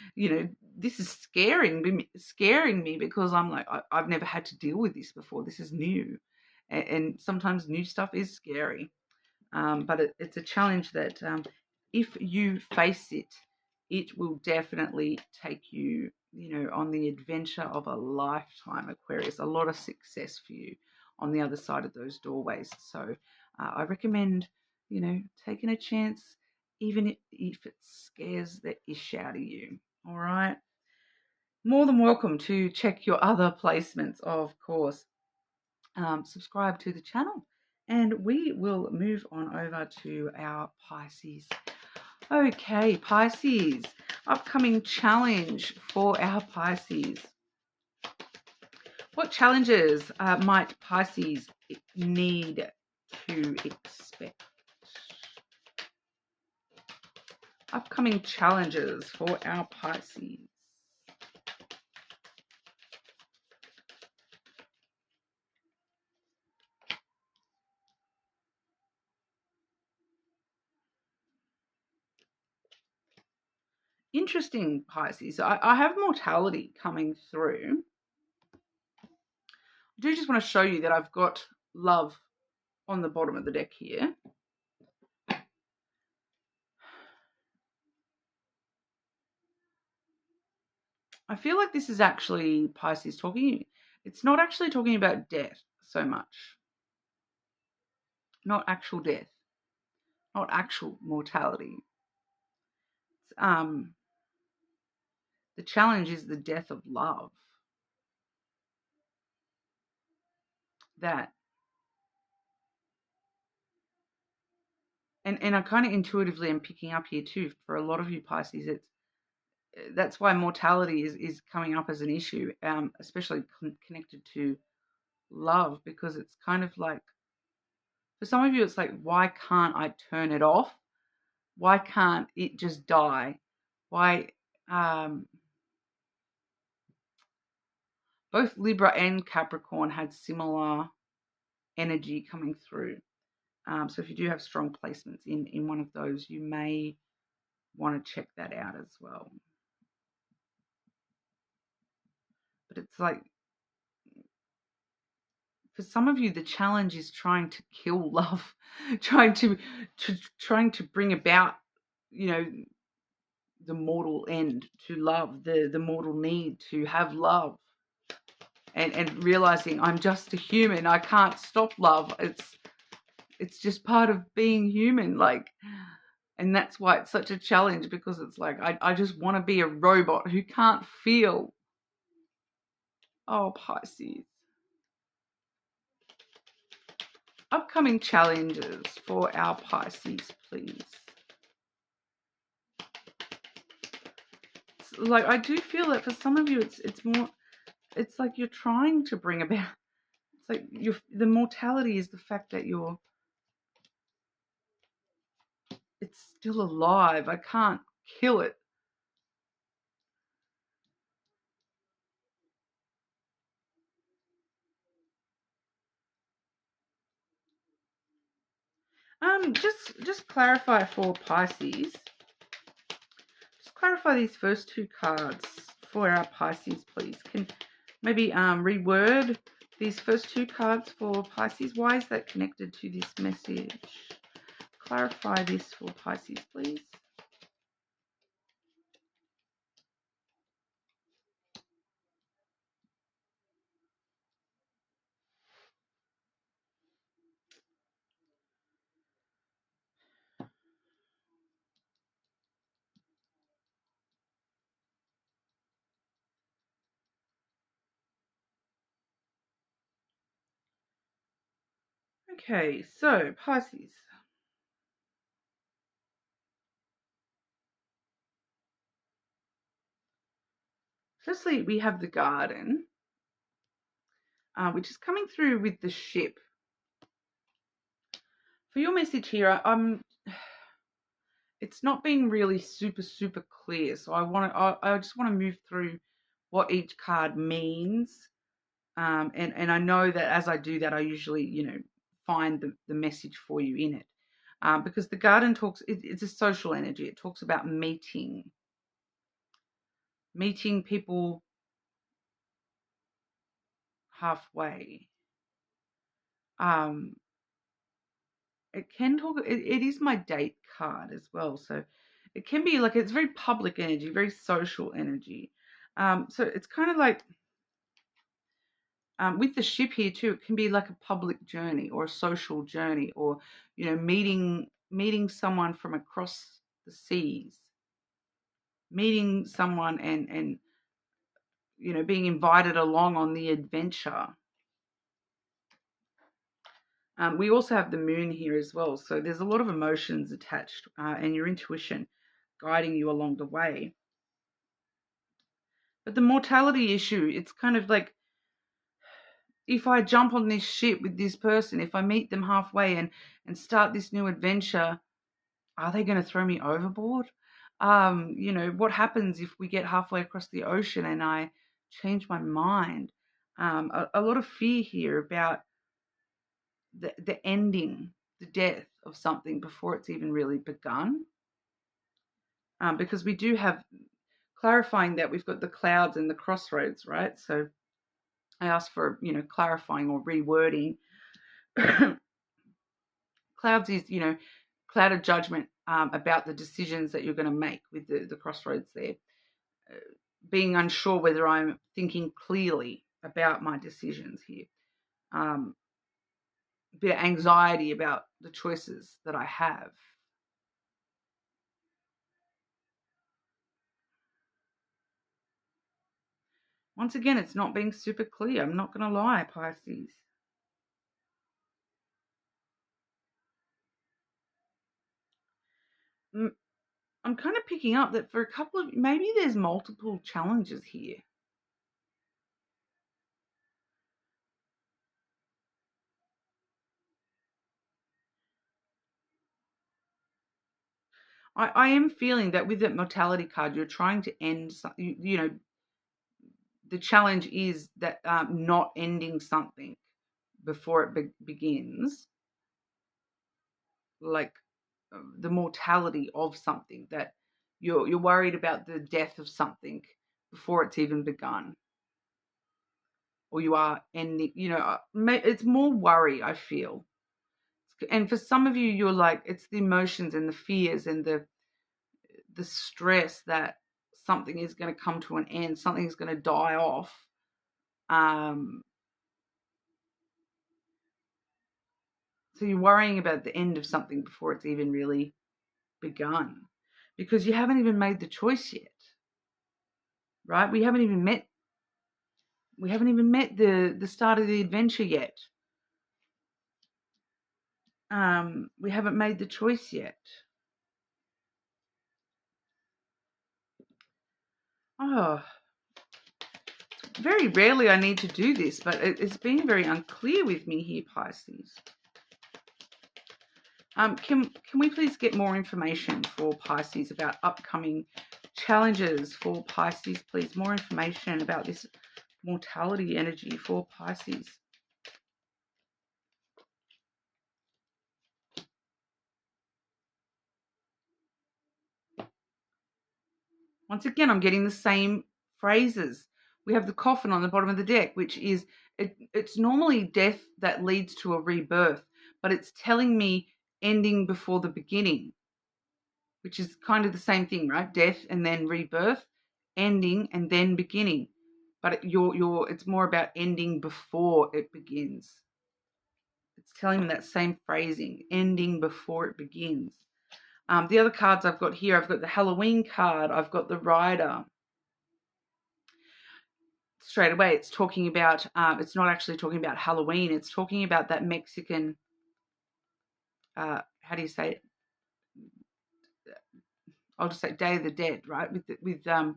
this is scaring me because I'm like, I've never had to deal with this before. This is new, and sometimes new stuff is scary, but it's a challenge that, if you face it, it will definitely take you, on the adventure of a lifetime, Aquarius. A lot of success for you on the other side of those doorways. So I recommend, taking a chance, even if it scares the ish out of you. All right. More than welcome to check your other placements, of course. Subscribe to the channel, and we will move on over to our Pisces. Okay, Pisces, upcoming challenge for our Pisces. What challenges might Pisces need to expect? Upcoming challenges for our Pisces. Interesting, Pisces. I have mortality coming through. I do just want to show you that I've got love on the bottom of the deck here. I feel like this is actually Pisces talking. It's not actually talking about death so much. Not actual death. not actual mortality. The challenge is the death of love. That, and I kind of intuitively am picking up here too, for a lot of you Pisces, that's why mortality is coming up as an issue, especially connected to love, because it's kind of like, for some of you, it's like, why can't I turn it off? Why can't it just die? Why, both Libra and Capricorn had similar energy coming through. So if you do have strong placements in one of those, you may want to check that out as well. But it's like, for some of you, the challenge is trying to kill love, trying to bring about, the mortal end to love, the mortal need to have love, and realizing I'm just a human. I can't stop love. It's just part of being human, like, and that's why it's such a challenge, because it's like I just want to be a robot who can't feel. Oh, Pisces. Upcoming challenges for our Pisces, please. Like, I do feel that for some of you, it's more, it's like you're trying to bring about, it's like the mortality is the fact that it's still alive. I can't kill it. Just clarify for Pisces. Just clarify these first two cards for our Pisces, please. Can maybe reword these first two cards for Pisces. Why is that connected to this message? Clarify this for Pisces, please. Okay, so Pisces. Firstly, we have the Garden, which is coming through with the Ship. For your message here, it's not being really super clear, so I just want to move through what each card means, and I know that as I do that, I usually find the message for you in it, because the Garden it's a social energy. It talks about meeting people halfway. It can talk. It is my date card as well, so it can be like, it's very public energy, very social energy. So it's kind of like, with the Ship here too, it can be like a public journey or a social journey, or meeting someone from across the seas, meeting someone and being invited along on the adventure. We also have the Moon here as well, so there's a lot of emotions attached, and your intuition guiding you along the way. But the mortality issue, it's kind of like, if I jump on this ship with this person, if I meet them halfway and start this new adventure, are they going to throw me overboard? What happens if we get halfway across the ocean and I change my mind? A lot of fear here about the ending, the death of something before it's even really begun. Because we do have, clarifying that we've got the clouds and the crossroads, right? So I asked for, clarifying or rewording. Clouds is, cloud of judgment, about the decisions that you're going to make with the crossroads there. Being unsure whether I'm thinking clearly about my decisions here. A bit of anxiety about the choices that I have. Once again, it's not being super clear. I'm not going to lie, Pisces. I'm kind of picking up that for a couple of, maybe there's multiple challenges here. I am feeling that with that mortality card, you're trying to end something, you know, the challenge is that not ending something before it begins, like the mortality of something, that you're worried about the death of something before it's even begun, or you are ending, you know, it's more worry, I feel. And for some of you, you're like, it's the emotions and the fears and the stress that something is going to come to an end, something is going to die off. So you're worrying about the end of something before it's even really begun, because you haven't even made the choice yet, right? We haven't even met the start of the adventure yet. We haven't made the choice yet. Oh, very rarely I need to do this, but it's been very unclear with me here, Pisces. Can we please get more information for Pisces about upcoming challenges for Pisces, please? More information about this mortality energy for Pisces. Once again, I'm getting the same phrases. We have the coffin on the bottom of the deck, which is, it's normally death that leads to a rebirth, but it's telling me ending before the beginning, which is kind of the same thing, right? Death and then rebirth, ending and then beginning. But it's more about ending before it begins. It's telling me that same phrasing, ending before it begins. The other cards I've got here, I've got the Halloween card, I've got the Rider. Straight away, it's talking about, it's not actually talking about Halloween, it's talking about that Mexican, how do you say it? I'll just say Day of the Dead, right? With the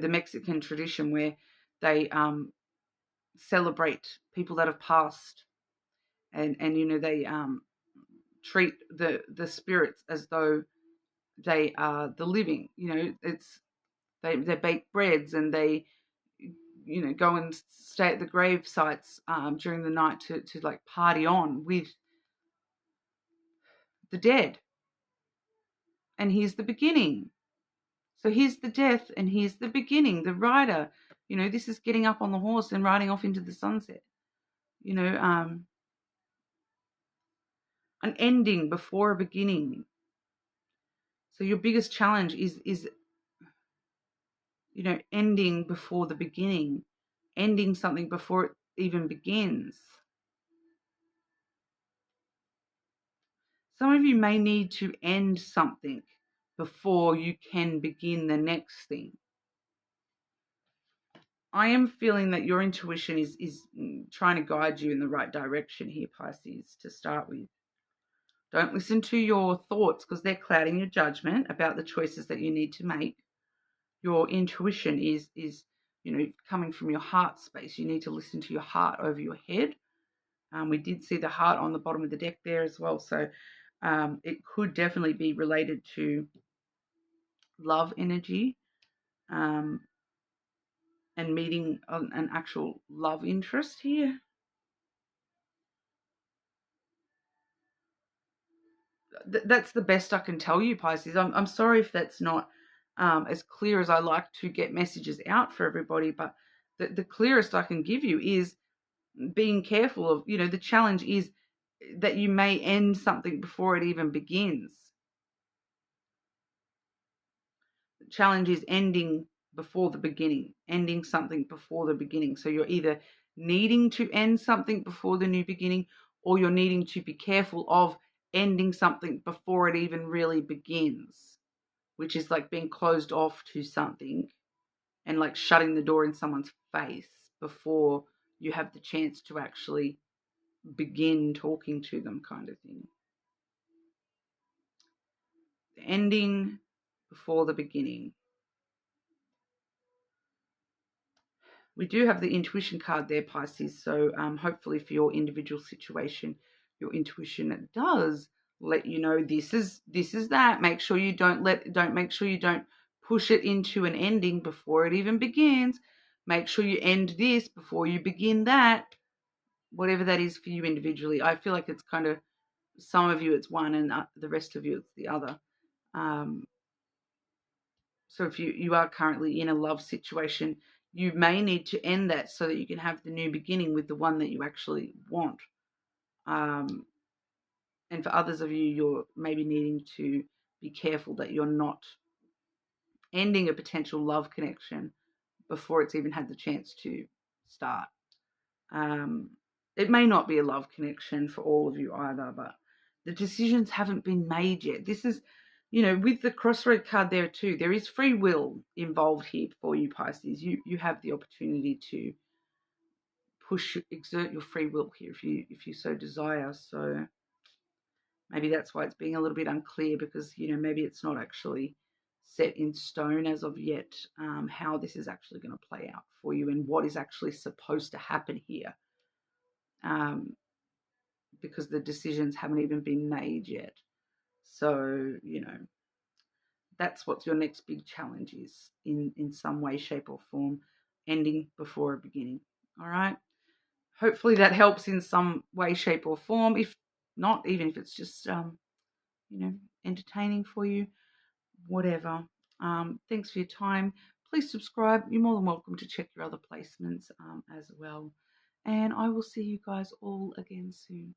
Mexican tradition where they celebrate people that have passed, and you know, they treat the spirits as though they are the living. You know, it's they bake breads and they, you know, go and stay at the grave sites during the night to like party on with the dead. And here's the beginning. So here's the death and here's the beginning. The rider, you know, this is getting up on the horse and riding off into the sunset. You know, an ending before a beginning. So your biggest challenge is you know, ending before the beginning, ending something before it even begins. Some of you may need to end something before you can begin the next thing. I am feeling that your intuition is trying to guide you in the right direction here, Pisces, to start with. Don't listen to your thoughts because they're clouding your judgment about the choices that you need to make. Your intuition is you know, coming from your heart space. You need to listen to your heart over your head. We did see the heart on the bottom of the deck there as well. So it could definitely be related to love energy and meeting an actual love interest here. That's the best I can tell you, Pisces. I'm sorry if that's not as clear as I like to get messages out for everybody, but the clearest I can give you is being careful of, you know, the challenge is that you may end something before it even begins. The challenge is ending before the beginning, ending something before the beginning. So you're either needing to end something before the new beginning, or you're needing to be careful of ending something before it even really begins, which is like being closed off to something and like shutting the door in someone's face before you have the chance to actually begin talking to them, kind of thing. The ending before the beginning. We do have the intuition card there, Pisces. So hopefully for your individual situation, your intuition does let you know this is that. Make sure you don't push it into an ending before it even begins. Make sure you end this before you begin that. Whatever that is for you individually. I feel like it's kind of, some of you it's one and the rest of you it's the other. So if you are currently in a love situation, you may need to end that so that you can have the new beginning with the one that you actually want. And for others of you, you're maybe needing to be careful that you're not ending a potential love connection before it's even had the chance to start. It may not be a love connection for all of you either, but the decisions haven't been made yet. This is, with the crossroad card there too, there is free will involved here for you, Pisces. You have the opportunity to exert your free will here if you so desire. So maybe that's why it's being a little bit unclear, because maybe it's not actually set in stone as of yet, how this is actually going to play out for you and what is actually supposed to happen here. Because the decisions haven't even been made yet. So, that's what your next big challenge is in some way, shape or form, ending before a beginning. All right. Hopefully that helps in some way, shape or form. If not, even if it's just, entertaining for you, whatever. Thanks for your time. Please subscribe. You're more than welcome to check your other placements as well. And I will see you guys all again soon.